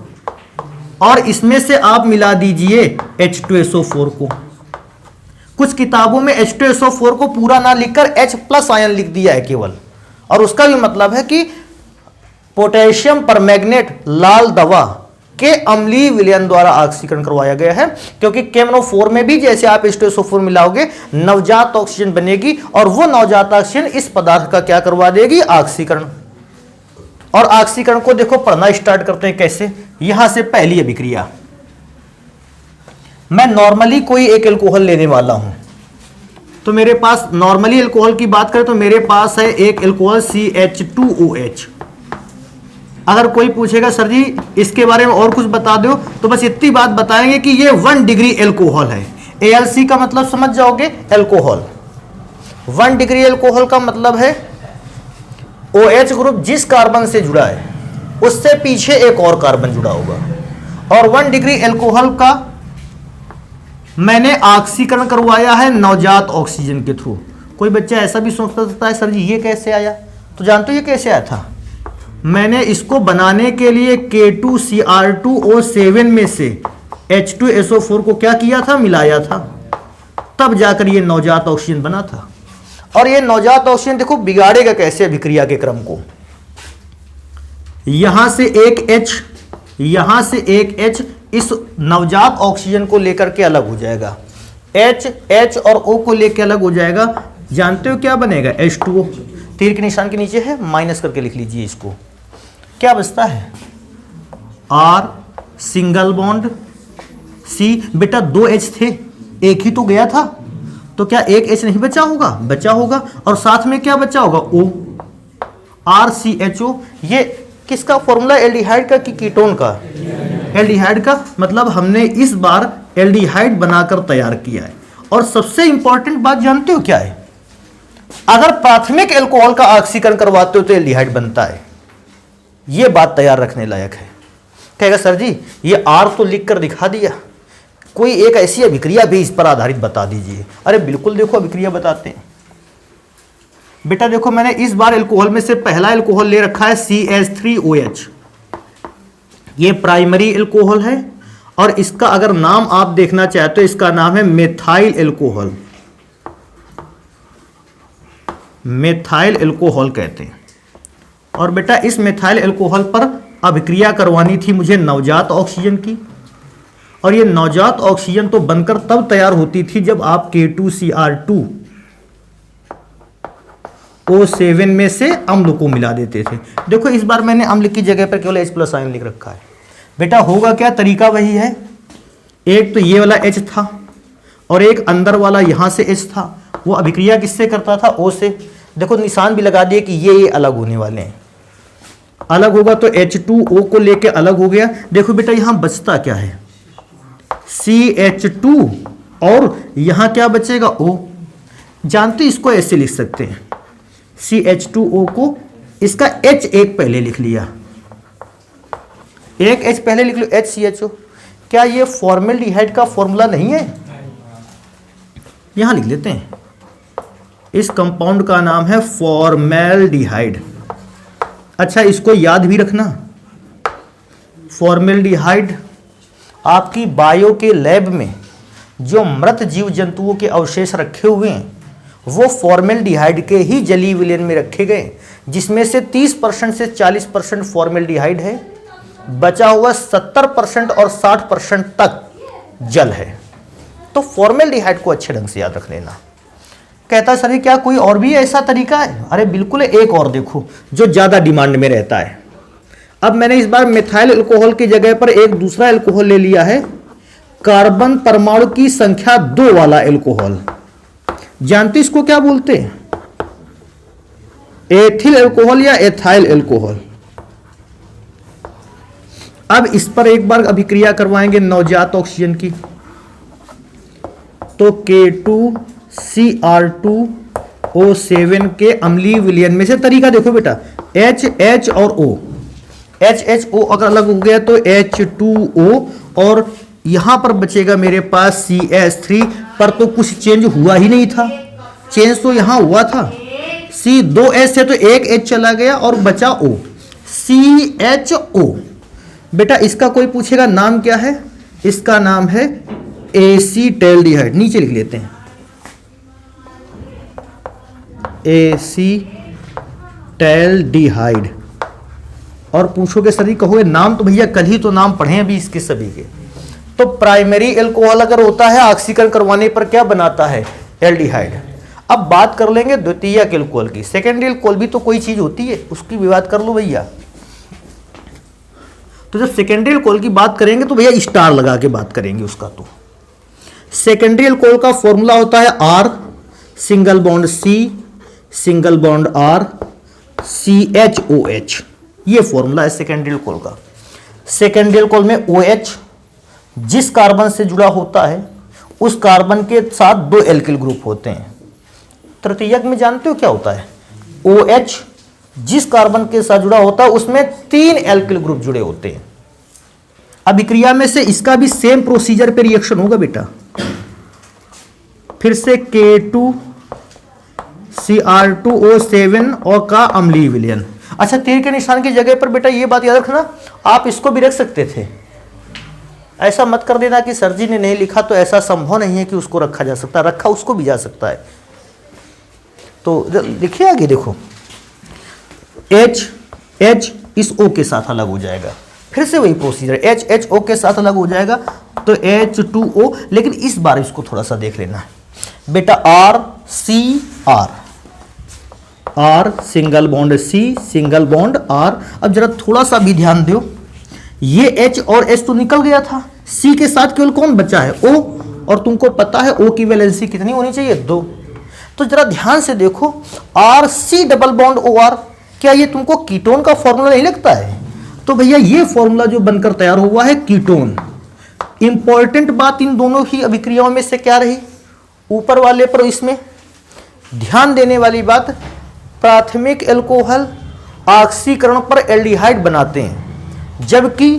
और इसमें से आप मिला दीजिए H2SO4 को। कुछ किताबों में H2SO4 को पूरा ना लिखकर H+ आयन लिख दिया है केवल, और उसका भी मतलब है कि पोटेशियम परमैंगनेट लाल दवा के अम्लीय विलयन द्वारा ऑक्सीकरण करवाया गया है, क्योंकि KMNO4 में भी जैसे आप H2SO4 मिलाओगे नवजात ऑक्सीजन बनेगी और वो नवजात ऑक्सीजन इस पदार्थ का क्या करवा देगी, ऑक्सीकरण। और ऑक्सीकरण को देखो पढ़ना स्टार्ट करते हैं कैसे। यहां से पहली अभिक्रिया, मैं नॉर्मली कोई एक एल्कोहल लेने वाला हूं, तो मेरे पास नॉर्मली एल्कोहल की बात करें तो मेरे पास है एक एल्कोहल CH2OH। अगर कोई पूछेगा सर जी इसके बारे में और कुछ बता दो, तो बस इतनी बात बताएंगे कि ये 1 डिग्री एल्कोहल है। ALC का मतलब समझ जाओगे, एल्कोहल। 1 डिग्री एल्कोहल का मतलब है OH ग्रुप जिस कार्बन से जुड़ा है उससे पीछे एक और कार्बन जुड़ा होगा, और 1 डिग्री एल्कोहल का मैंने ऑक्सीकरण करवाया है नवजात ऑक्सीजन के थ्रू। कोई बच्चा ऐसा भी सोच सकता है सर जी ये कैसे आया, तो जानते हो ये कैसे आया था? मैंने इसको बनाने के लिए K2Cr2O7 में से H2SO4 को क्या किया था, मिलाया था, तब जाकर ये नवजात ऑक्सीजन बना था। और ये नवजात ऑक्सीजन देखो बिगाड़ेगा कैसे अभिक्रिया के क्रम को। यहां से एक H, यहां से एक H इस नवजात ऑक्सीजन को लेकर के अलग हो जाएगा, H और O को लेकर अलग हो जाएगा। जानते हो क्या बनेगा, H2O। तीर के निशान के नीचे है, माइनस करके लिख लीजिए इसको। क्या बचता है, R सिंगल बॉन्ड C। बेटा 2 H थे, एक ही तो गया था, तो क्या एक H नहीं बचा होगा, बचा होगा, और साथ में क्या बचा होगा, O, RCHO। ये किसका फॉर्मूला, एल्डिहाइड का कि कीटोन का? एल्डिहाइड का। मतलब हमने इस बार एल्डिहाइड बनाकर तैयार किया है। और सबसे इंपॉर्टेंट बात जानते हो क्या है, अगर प्राथमिक एल्कोहल का ऑक्सीकरण करवाते हो तो एल्डिहाइड बनता है। यह बात तैयार रखने लायक है। कहेगा सर जी ये R तो लिख कर दिखा दिया, कोई एक ऐसी अभिक्रिया भी इस पर आधारित बता दीजिए। अरे बिल्कुल देखो अभिक्रिया बताते हैं। बेटा देखो मैंने इस बार एल्कोहल में से पहला एल्कोहल ले रखा है CH3OH। ये प्राइमरी एल्कोहल है और इसका अगर नाम आप देखना चाहते हो इसका नाम है मेथाइल एल्कोहल। मेथाइल एल्कोहल कहते हैं। और बेटा इस मेथाइल एल्कोहल पर अभिक्रिया करवानी थी मुझे नवजात ऑक्सीजन की, और ये नवजात ऑक्सीजन तो बनकर तब तैयार होती थी जब आप K2Cr2 O7 में से अम्ल को मिला देते थे। देखो इस बार मैंने अम्ल की जगह पर केवल H+ आयन लिख रखा है। बेटा होगा क्या, तरीका वही है, एक तो ये वाला H था और एक अंदर वाला यहां से H था, वो अभिक्रिया किससे करता था, O से। देखो निशान भी लगा दिए कि ये अलग होने वाले हैं, अलग होगा तो H2O को लेके अलग हो गया। देखो बेटा यहां बचता क्या है, CH2 और यहां क्या बचेगा, O। जानते इसको ऐसे लिख सकते हैं, CH2O को इसका H एक पहले लिख लिया, एक H पहले लिख लो, HCHO। क्या ये फॉर्मेल्डिहाइड का फॉर्मूला नहीं है, यहां लिख लेते हैं, इस कंपाउंड का नाम है फॉर्मेल्डिहाइड। अच्छा इसको याद भी रखना, फॉर्मेल्डिहाइड आपकी बायो के लैब में जो मृत जीव जंतुओं के अवशेष रखे हुए हैं वो फॉर्मेल्डिहाइड के ही जलीय विलयन में रखे गए, जिसमें से 30% से 40% फॉर्मेल्डिहाइड है, बचा हुआ 70% और 60% तक जल है। तो फॉर्मेल्डिहाइड को अच्छे ढंग से याद रख लेना। कहता सर क्या कोई और भी ऐसा तरीका है, अरे बिल्कुल एक और देखो जो ज्यादा डिमांड में रहता है। अब मैंने इस बार मिथाइल अल्कोहल की जगह पर एक दूसरा अल्कोहल ले लिया है, कार्बन परमाणु की संख्या 2 वाला अल्कोहल। जानते इसको क्या बोलते हैं, एथिल अल्कोहल या एथाइल अल्कोहल। अब इस पर एक बार अभिक्रिया करवाएंगे नवजात ऑक्सीजन की, तो K2Cr2O7 के अम्लीय विलयन में से तरीका देखो बेटा, H और O, HHO अगर अलग हो गया तो H2O, और यहां पर बचेगा मेरे पास CH3, पर तो कुछ चेंज हुआ ही नहीं था, चेंज तो यहां हुआ था, C2H से तो एक H चला गया और बचा O, CHO। बेटा इसका कोई पूछेगा नाम क्या है, इसका नाम है एसीटैल्डिहाइड, नीचे लिख लेते हैं एसीटैल्डिहाइड। और पूछोगे सर कहोगे नाम तो भैया कल ही तो नाम पढ़े अभी इसके सभी के। तो प्राइमरी अल्कोहल अगर होता है ऑक्सीकरण करवाने पर क्या बनाता है, एल्डिहाइड। अब बात कर लेंगे द्वितीयक अल्कोहल की, सेकेंडरी अल्कोहल भी तो कोई चीज होती है, उसकी भी बात कर लो भैया। तो जब सेकेंडरी अल्कोहल की बात करेंगे तो भैया स्टार लगा के बात करेंगे उसका। तो सेकेंडरी अल्कोहल का फॉर्मूला होता है R single bond C single bond R CHOH, ये फॉर्मूला है सेकेंडरी अल्कोहल का। सेकेंडरी अल्कोहल में OH जिस कार्बन से जुड़ा होता है उस कार्बन के साथ 2 एल्किल ग्रुप होते हैं। तृतीयक में जानते हो क्या होता है, OH जिस कार्बन के साथ जुड़ा होता है उसमें 3 एल्किल ग्रुप जुड़े होते हैं। अभिक्रिया में से इसका भी सेम प्रोसीजर पे रिएक्शन होगा बेटा, फिर से K2Cr2O7 और का अम्लीय विलयन। अच्छा तीर के निशान की जगह पर बेटा ये बात याद रखना, आप इसको भी रख सकते थे, ऐसा मत कर देना कि सर जी ने नहीं लिखा तो ऐसा संभव नहीं है कि उसको रखा जा सकता, रखा उसको भी जा सकता है। तो देखिए आगे देखो, H इस O के साथ अलग हो जाएगा, फिर से वही प्रोसीजर, H O के साथ अलग हो जाएगा तो H2O, लेकिन इस बार इसको थोड़ा सा देख लेना है बेटा, R single bond C single bond R। अब जरा थोड़ा सा भी ध्यान दो, ये H और H तो निकल गया था, C के साथ केवल कौन बचा है, O, और तुमको पता है O की वैलेंसी कितनी होनी चाहिए, 2। तो जरा ध्यान से देखो, RC डबल बॉन्ड OR, क्या ये तुमको कीटोन का फॉर्मूला नहीं लगता है? तो भैया ये फॉर्मूला जो बनकर तैयार हुआ है कीटोन। इंपॉर्टेंट बात इन दोनों ही अभिक्रियाओं में से क्या रही, ऊपर वाले पर इसमें ध्यान देने वाली बात, प्राथमिक अल्कोहल ऑक्सीकरण पर एल्डिहाइड बनाते हैं, जबकि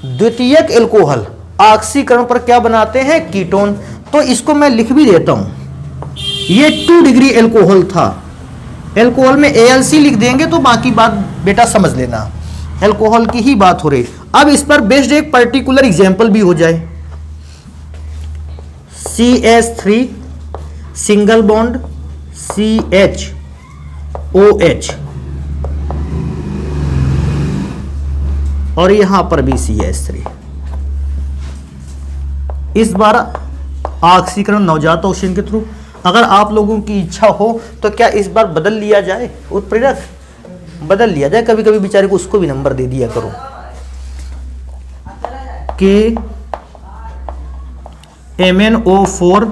द्वितीयक अल्कोहल ऑक्सीकरण पर क्या बनाते हैं, कीटोन। तो इसको मैं लिख भी देता हूं, ये 2 डिग्री अल्कोहल था, अल्कोहल में ALC लिख देंगे तो बाकी बात बेटा समझ लेना, अल्कोहल की ही बात हो रही। अब इस पर बेस्ड एक पर्टिकुलर एग्जांपल भी हो जाए, CH3 सिंगल बॉन्ड CHOH और यहां पर भी CH3। इस बार ऑक्सीकरण नवजात ऑक्सीजन के थ्रू। अगर आप लोगों की इच्छा हो तो क्या इस बार बदल लिया जाए, उत्प्रेरक बदल लिया जाए, कभी कभी बेचारे को उसको भी नंबर दे दिया करो कि MnO4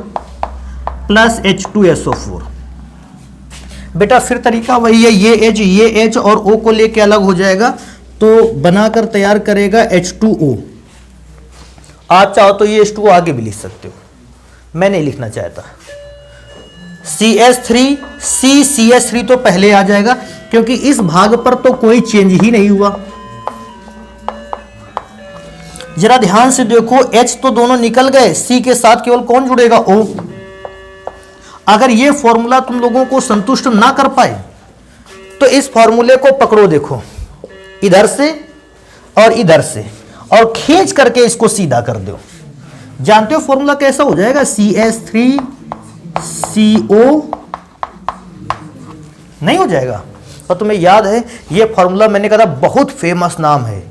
प्लस H2SO4। बेटा फिर तरीका वही है, ये H और O को लेके अलग हो जाएगा तो बनाकर तैयार करेगा H2O। आप चाहो तो ये H2O आगे भी लिख सकते हो, मैं नहीं लिखना चाहता। CH3 CH3 तो पहले आ जाएगा क्योंकि इस भाग पर तो कोई चेंज ही नहीं हुआ। जरा ध्यान से देखो, H तो दोनों निकल गए, C के साथ केवल कौन जुड़ेगा, O। अगर ये फॉर्मूला तुम लोगों को संतुष्ट ना कर पाए तो इस फॉर्मूले को पकड़ो, देखो इधर से और इधर से, और खींच करके इसको सीधा कर दो। जानते हो फॉर्मूला कैसा हो जाएगा, CH3CO नहीं हो जाएगा। और तुम्हें याद है ये फॉर्मूला मैंने कहा था बहुत फेमस नाम है,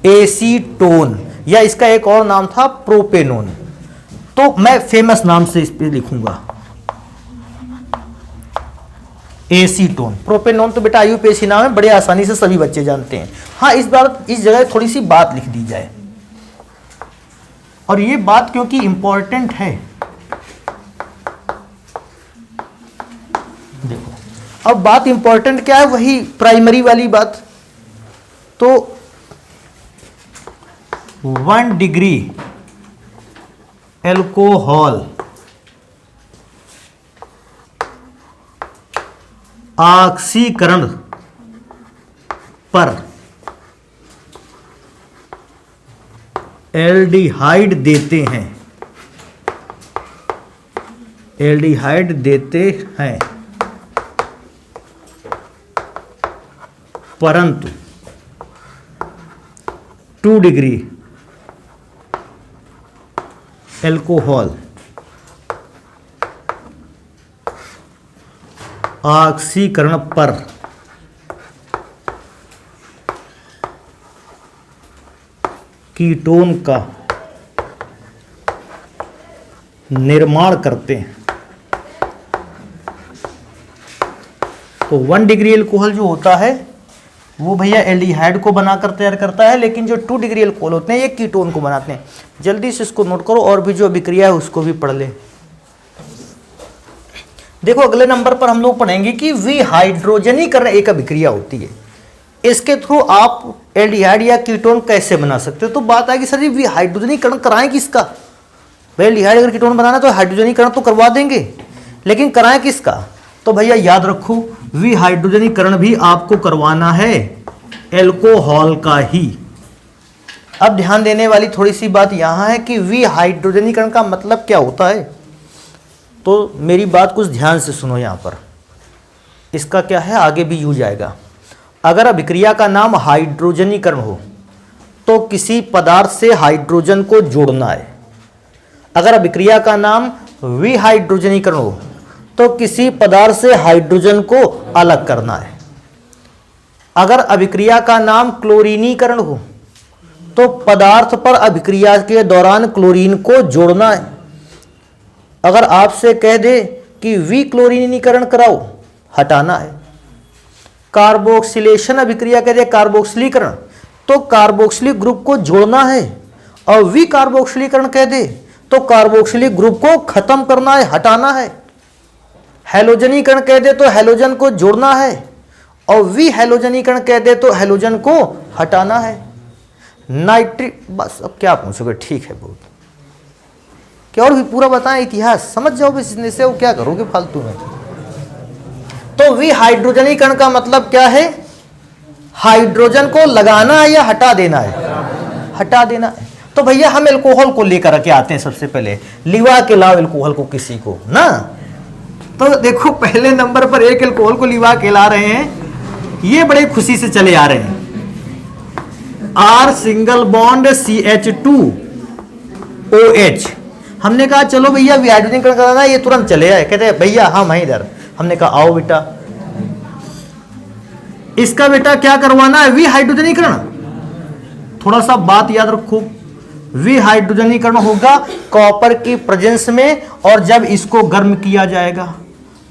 एसीटोन, या इसका एक और नाम था प्रोपेनोन। तो मैं फेमस नाम से इस पे लिखूंगा एसीटोन। प्रोपेनोन तो बेटा आयुपेशी नाम है, बड़े आसानी से सभी बच्चे जानते हैं। हाँ, इस बार इस जगह थोड़ी सी बात लिख दी जाए, और ये बात क्योंकि इंपॉर्टेंट है। देखो अब बात इंपॉर्टेंट क्या है, वही प्राइमरी वाली बात। तो 1 डिग्री एल्कोहल ऑक्सीकरण पर एल्डिहाइड देते हैं, एल्डिहाइड देते हैं, परंतु 2 डिग्री एल्कोहल ऑक्सीकरण पर कीटोन का निर्माण करते हैं। तो 1 डिग्री एल्कोहल जो होता है वो भैया एल्डिहाइड को बनाकर तैयार करता है, लेकिन जो 2 डिग्री एल्कोहल होते हैं ये कीटोन को बनाते हैं। जल्दी से इसको नोट करो और भी जो अभिक्रिया है उसको भी पढ़ ले। देखो अगले नंबर पर हम लोग पढ़ेंगे कि विहाइड्रोजनीकरण एक अभिक्रिया होती है, इसके थ्रू आप एल्डिहाइड या कीटोन कैसे बना सकते हो। तो बात आएगी सर जी विहाइड्रोजनीकरण कराएं किसका, भाई एल्डिहाइड अगर कीटोन बनाना तो हाइड्रोजनीकरण तो करवा देंगे, लेकिन कराएं किसका। तो भैया याद रखो विहाइड्रोजनीकरण भी आपको करवाना है एल्कोहल का ही। अब ध्यान देने वाली थोड़ी सी बात यहां है कि विहाइड्रोजनीकरण का मतलब क्या होता है। तो मेरी बात कुछ ध्यान से सुनो, यहां पर इसका क्या है आगे भी यूज आएगा। अगर अभिक्रिया का नाम हाइड्रोजनीकरण हो तो किसी पदार्थ से हाइड्रोजन को जोड़ना है। अगर अभिक्रिया का नाम विहाइड्रोजनीकरण हो तो किसी पदार्थ से हाइड्रोजन को अलग करना है। अगर अभिक्रिया का नाम क्लोरीनीकरण हो तो पदार्थ पर अभिक्रिया के दौरान क्लोरीन को जोड़ना है। अगर आपसे कह दे कि विक्लोरीनीकरण कराओ, हटाना है। कार्बोक्सिलेशन अभिक्रिया कह दे कार्बोक्सिलीकरण, तो कार्बोक्सिलिक ग्रुप को जोड़ना है। और विकार्बोक्सिलीकरण कह दे तो कार्बोक्सिलिक ग्रुप को खत्म करना है, हटाना है। हैलोजनीकरण कह दे तो हैलोजन को जोड़ना है, और विहैलोजनीकरण कह दे तो हैलोजन को हटाना है। नाइट्रिक, बस अब क्या पूछोगे, ठीक है बहुत, क्या और भी पूरा बताएं इतिहास, समझ जाओ बिजनेस से, वो क्या करोगे फालतू में। तो विहाइड्रोजनीकरण का मतलब क्या है, हाइड्रोजन को लगाना है या हटा देना है, हटा देना है। तो भैया हम एल्कोहल को लेकर के आते हैं, सबसे पहले लिवा के लाओ एल्कोहल को किसी को ना। तो देखो पहले नंबर पर एक एल्कोहल को लिवा के ला रहे हैं, ये बड़े खुशी से चले आ रहे हैं। R single bond CH2OH। हमने कहा चलो भैया विहाइड्रोजनीकरण कराना है, ये तुरंत चले आए, कहते हैं भैया हम हैं इधर। हमने कहा आओ बेटा, इसका बेटा क्या करवाना है, विहाइड्रोजनीकरण। थोड़ा सा बात याद रखो, विहाइड्रोजनीकरण होगा कॉपर की प्रेजेंस में और जब इसको गर्म किया जाएगा।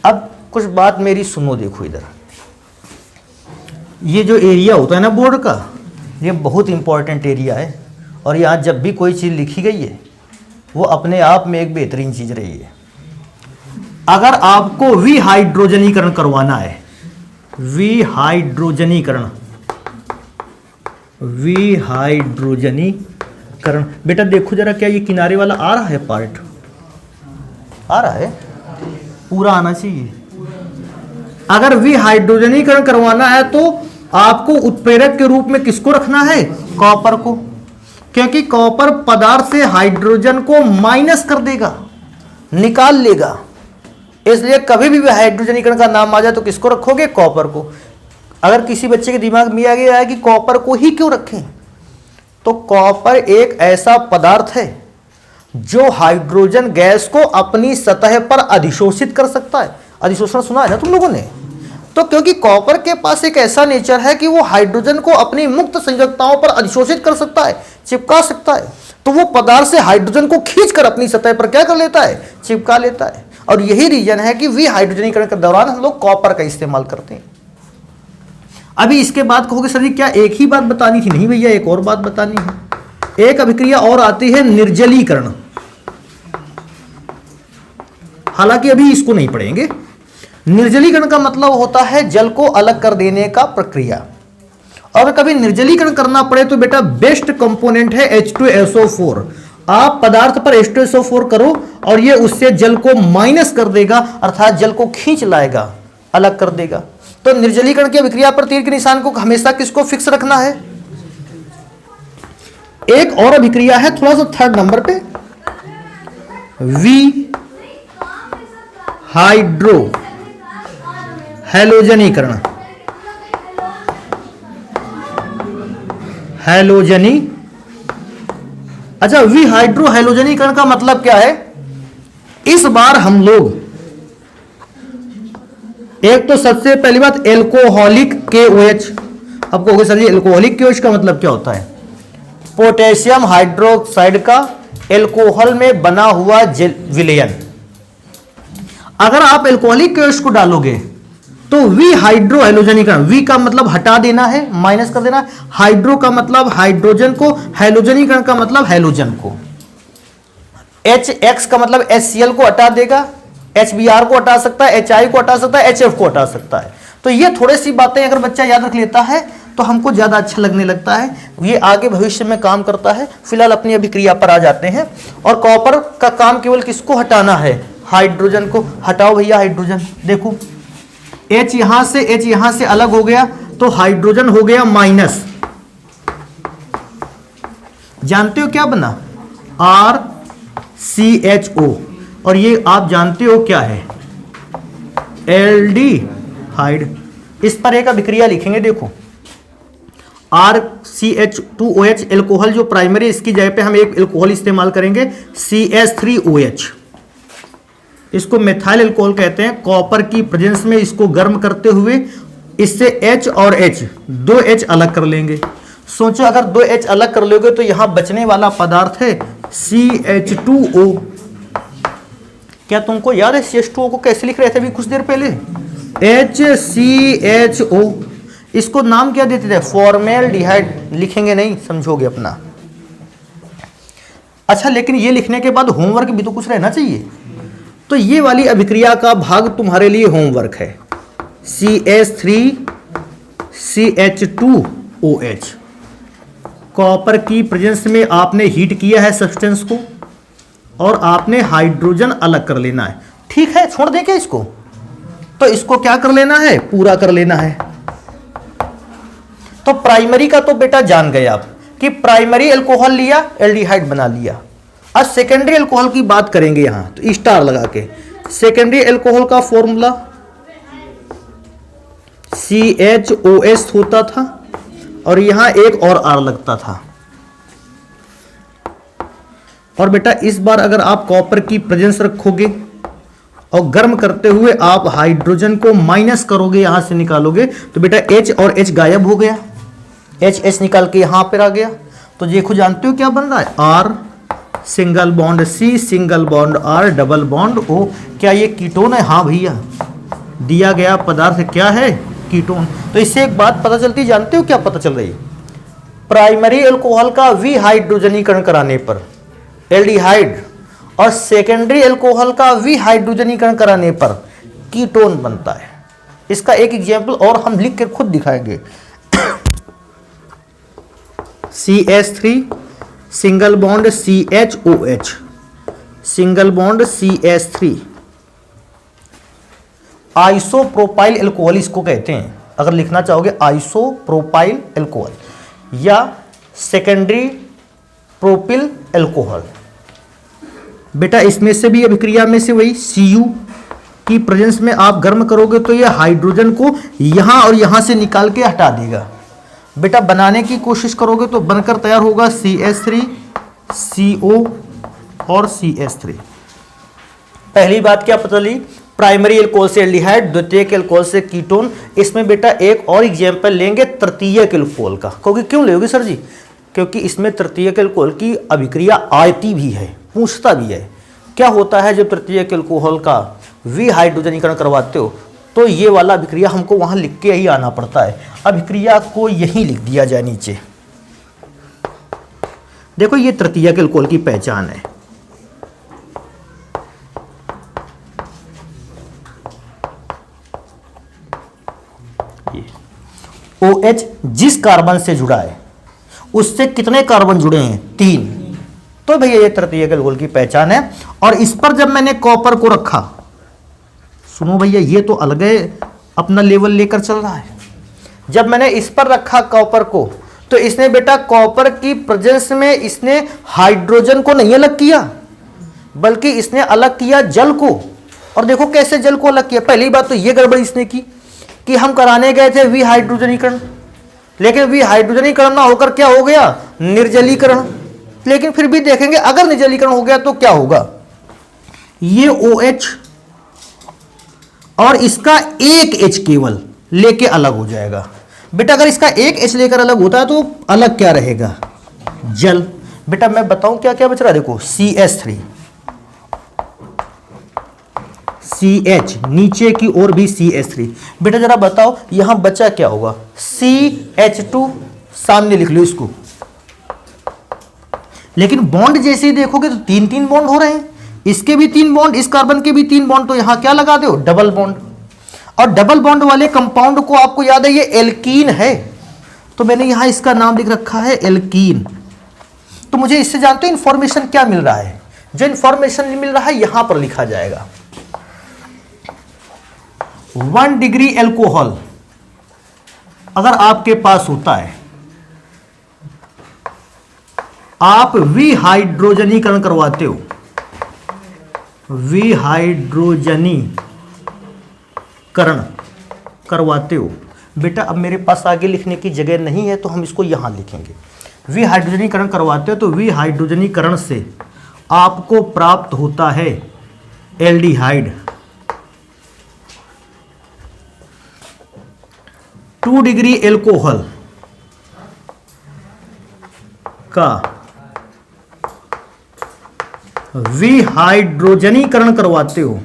अब कुछ बात मेरी सुनो, देखो इधर, ये जो एरिया होता है ना बोर्ड का, ये बहुत इंपॉर्टेंट एरिया है और यहाँ जब भी कोई चीज़ लिखी गई है वो अपने आप में एक बेहतरीन चीज़ रही है। अगर आपको विहाइड्रोजनीकरण करवाना है, विहाइड्रोजनीकरण, विहाइड्रोजनीकरण, बेटा देखो जरा, क्या ये किनारे वाला आ रहा है पार्ट, आ रहा है, पूरा आना चाहिए। अगर विहाइड्रोजनीकरण करवाना है तो आपको उत्प्रेरक के रूप में किसको रखना है? कॉपर को, क्योंकि कॉपर पदार्थ से हाइड्रोजन को माइनस कर देगा, निकाल लेगा। इसलिए कभी भी विहाइड्रोजनीकरण का नाम आ जाए तो किसको रखोगे? कॉपर को। अगर किसी बच्चे के दिमाग में आ गया है कि कॉपर को ही क्यों रखें, तो कॉपर एक ऐसा पदार्थ है जो हाइड्रोजन गैस को अपनी सतह पर अधिशोषित कर सकता है। अधिशोषण सुना है ना तुम लोगों ने? तो क्योंकि कॉपर के पास एक ऐसा नेचर है कि वो हाइड्रोजन को अपनी मुक्त संयोजकताओं पर अधिशोषित कर सकता है, चिपका सकता है, तो वो पदार्थ से हाइड्रोजन को खींचकर अपनी सतह पर क्या कर लेता है? चिपका लेता है। और यही रीजन है कि विहाइड्रोजनीकरण के दौरान हम लोग कॉपर का इस्तेमाल करते हैं। अभी इसके बाद कहोगे सर जी क्या एक ही बात बतानी थी? नहीं भैया, एक और बात बतानी है। एक अभिक्रिया और आती है निर्जलीकरण, हालांकि अभी इसको नहीं पढ़ेंगे। निर्जलीकरण का मतलब होता है जल को अलग कर देने का प्रक्रिया। और कभी निर्जलीकरण करना पड़े तो बेटा बेस्ट कंपोनेंट है H2SO4। आप पदार्थ पर H2SO4 करो और ये उससे जल को माइनस कर देगा, अर्थात जल को खींच लाएगा, अलग कर देगा। तो निर्जलीकरण की अभिक्रिया पर तीर के निशान को हमेशा किसको फिक्स रखना है? एक और अभिक्रिया है थोड़ा सा 3rd नंबर पे, विहाइड्रो हैलोजनीकरण। हैलोजनी, अच्छा विहाइड्रो हैलोजनीकरण का मतलब क्या है? इस बार हम लोग एक तो सबसे पहली बात एल्कोहलिक KOH। अब कहोगे सर जी एल्कोहलिक KOH का मतलब क्या होता है? पोटेशियम हाइड्रोक्साइड का एल्कोहल में बना हुआ विलयन। अगर आप एल्कोहलिक KOH को डालोगे तो विहाइड्रो हैलोजनीकरण, वी का मतलब हटा देना है, माइनस कर देना है, हाइड्रो का मतलब हाइड्रोजन को, हैलोजनीकरण का मतलब हैलोजन को, HX का मतलब HCl को हटा देगा, HBr को हटा सकता है, HI को हटा सकता है, HF को हटा सकता है। तो ये थोड़ी सी बातें अगर बच्चा याद रख लेता है तो हमको ज्यादा अच्छा लगने लगता है, ये आगे भविष्य में काम करता है। फिलहाल अपनी अभिक्रिया पर आ जाते हैं। और कॉपर का काम केवल किसको हटाना है? हाइड्रोजन को। हटाओ भैया हाइड्रोजन, देखो H यहां से अलग हो गया तो हाइड्रोजन हो गया माइनस। जानते हो क्या बना? RCHO। और ये आप जानते हो क्या है? एल्डिहाइड। इस पर एक अभिक्रिया लिखेंगे, देखो RCH2OH एल्कोहल जो प्राइमरी, इसकी जगह पे हम एक एल्कोहल इस्तेमाल करेंगे CH3OH। इसको मेथाइल एल्कोहल कहते हैं। कॉपर की प्रेजेंस में इसको गर्म करते हुए इससे H और H, 2 H अलग कर लेंगे। सोचो अगर 2 H अलग कर लोगे तो यहां बचने वाला पदार्थ है CH2O। क्या तुमको याद है CH2O को कैसे लिख रहे थे अभी कुछ देर पहले? HCHO। इसको नाम क्या देते थे? फॉर्मेल्डिहाइड। लिखेंगे नहीं, समझोगे अपना। अच्छा, लेकिन ये लिखने के बाद होमवर्क भी तो कुछ रहना चाहिए। तो ये वाली अभिक्रिया का भाग तुम्हारे लिए होमवर्क है। CH3CH2OH। कॉपर की प्रेजेंस में आपने हीट किया है सब्सटेंस को और आपने हाइड्रोजन अलग कर लेना है। ठीक है, छोड़ दें क्या इसको? तो इसको क्या कर लेना है? पूरा कर लेना है। तो प्राइमरी का तो बेटा जान गए आप कि प्राइमरी अल्कोहल लिया, एल्डिहाइड बना लिया। अब सेकेंडरी अल्कोहल की बात करेंगे यहां, तो स्टार लगा के। सेकेंडरी अल्कोहल का फॉर्मूला CHOS होता था और यहां एक और R लगता था। और बेटा इस बार अगर आप कॉपर की प्रेजेंस रखोगे और गर्म करते हुए आप हाइड्रोजन को माइनस करोगे, यहां से निकालोगे, तो बेटा H और H गायब हो गया, H निकाल के यहां पर आ गया। तो देखो जानते हो क्या बन रहा है, R single bond C single bond R double bond O. क्या ये कीटोन है? हाँ भैया, दिया गया पदार्थ क्या है? कीटोन। तो इससे एक बात पता चलती है, जानते हो क्या पता चल रही है? प्राइमरी अल्कोहल का विहाइड्रोजनीकरण कराने पर एल्डिहाइड और सेकेंडरी अल्कोहल का विहाइड्रोजनीकरण कराने पर कीटोन बनता है। इसका एक एग्जाम्पल और हम लिख के खुद दिखाएंगे। CH3 single bond CHOH single bond CH3 isopropyl alcohol इसको कहते हैं। अगर लिखना चाहोगे आइसोप्रोपाइल अल्कोहल या सेकेंडरी प्रोपिल अल्कोहल। बेटा इसमें से भी अभिक्रिया में से वही Cu की प्रेजेंस में आप गर्म करोगे तो ये हाइड्रोजन को यहां और यहां से निकाल के हटा देगा। बेटा बनाने की कोशिश करोगे तो बनकर तैयार होगा CH3 CO और CH3। पहली बात क्या पता ली? प्राइमरी अल्कोहल से एल्डिहाइड, द्वितीयक अल्कोहल से कीटोन। इसमें बेटा एक और एग्जाम्पल लेंगे तृतीयक अल्कोहल का। क्यों लोगे सर जी? क्योंकि इसमें तृतीयक अल्कोहल की अभिक्रिया आयती भी है, पूछता भी है। क्या होता है जब तृतीयक अल्कोहल का विहाइड्रोजनीकरण करवाते हो तो ये वाला अभिक्रिया हमको वहां लिख के ही आना पड़ता है। अभिक्रिया को यहीं लिख दिया जाए नीचे। देखो ये तृतीयक अल्कोहल की पहचान है। ये OH जिस कार्बन से जुड़ा है उससे कितने कार्बन जुड़े हैं? 3। तो भैया ये तृतीयक अल्कोहल की पहचान है। और इस पर जब मैंने कॉपर को रखा, सुनो भैया ये तो अलग है, अपना लेवल लेकर चल रहा है। जब मैंने इस पर रखा कॉपर को तो इसने बेटा कॉपर की प्रेजेंस में इसने हाइड्रोजन को नहीं अलग किया बल्कि इसने अलग किया जल को। और देखो कैसे जल को अलग किया। पहली बात तो ये गड़बड़ इसने की कि हम कराने गए थे विहाइड्रोजनीकरण, लेकिन विहाइड्रोजनीकरण ना होकर क्या हो गया? निर्जलीकरण। लेकिन फिर भी देखेंगे अगर निर्जलीकरण हो गया तो क्या होगा? ये OH और इसका एक H केवल लेके अलग हो जाएगा। बेटा अगर इसका एक H लेकर अलग होता है तो अलग क्या रहेगा? जल। बेटा मैं बताऊं क्या क्या बच रहा है? देखो CH3 CH नीचे की ओर भी CH3। बेटा जरा बताओ यहां बचा क्या होगा? CH2 सामने लिख लो इसको। लेकिन बॉन्ड जैसे ही देखोगे तो 3 बॉन्ड हो रहे हैं। इसके भी 3 बॉन्ड, इस कार्बन के भी 3 बॉन्ड, तो यहां क्या लगा दो? Double bond. और डबल बॉन्ड वाले कंपाउंड को आपको याद है ये एल्कीन है, तो मैंने यहां इसका नाम लिख रखा है एल्कीन। तो मुझे इससे जानते हो इंफॉर्मेशन क्या मिल रहा है? जो इंफॉर्मेशन मिल रहा है यहां पर लिखा जाएगा। 1 डिग्री एल्कोहल अगर आपके पास होता है, आप विहाइड्रोजनीकरण करवाते हो, विहाइड्रोजनीकरण करवाते हो। बेटा अब मेरे पास आगे लिखने की जगह नहीं है तो हम इसको यहां लिखेंगे। विहाइड्रोजनीकरण करवाते हो तो विहाइड्रोजनीकरण से आपको प्राप्त होता है एल्डिहाइड। 2 डिग्री एल्कोहल का विहाइड्रोजनीकरण करवाते हो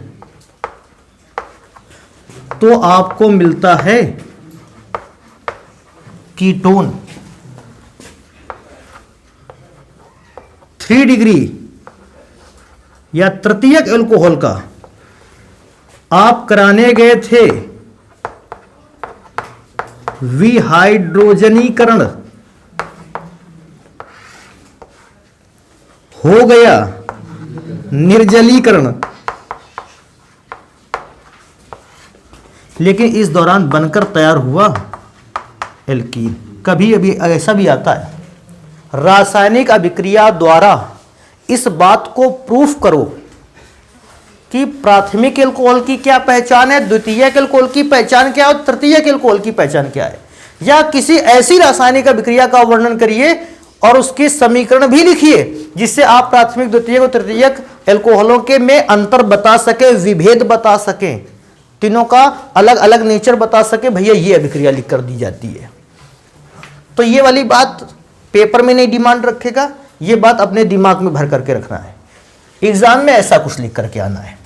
तो आपको मिलता है कीटोन। 3 डिग्री या तृतीयक एल्कोहल का आप कराने गए थे विहाइड्रोजनीकरण, हो गया निर्जलीकरण, लेकिन इस दौरान बनकर तैयार हुआ एल्कीन। कभी अभी ऐसा भी आता है, रासायनिक अभिक्रिया द्वारा इस बात को प्रूफ करो कि प्राथमिक एल्कोहल की क्या पहचान है, द्वितीयक एल्कोहल की पहचान क्या है और तृतीयक एल्कोहल की पहचान क्या है। या किसी ऐसी रासायनिक अभिक्रिया का वर्णन करिए और उसकी समीकरण भी लिखिए जिससे आप प्राथमिक, द्वितीयक और तृतीयक एल्कोहलों के में अंतर बता सके, विभेद बता सके, तीनों का अलग अलग नेचर बता सके। भैया ये अभिक्रिया लिख कर दी जाती है। तो ये वाली बात पेपर में नहीं डिमांड रखेगा, ये बात अपने दिमाग में भर करके रखना है। एग्जाम में ऐसा कुछ लिख करके आना है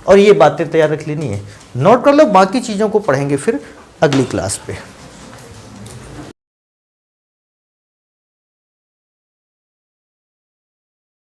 और ये बातें तैयार रख लेनी है। नोट कर लो, बाकी चीज़ों को पढ़ेंगे फिर अगली क्लास पे।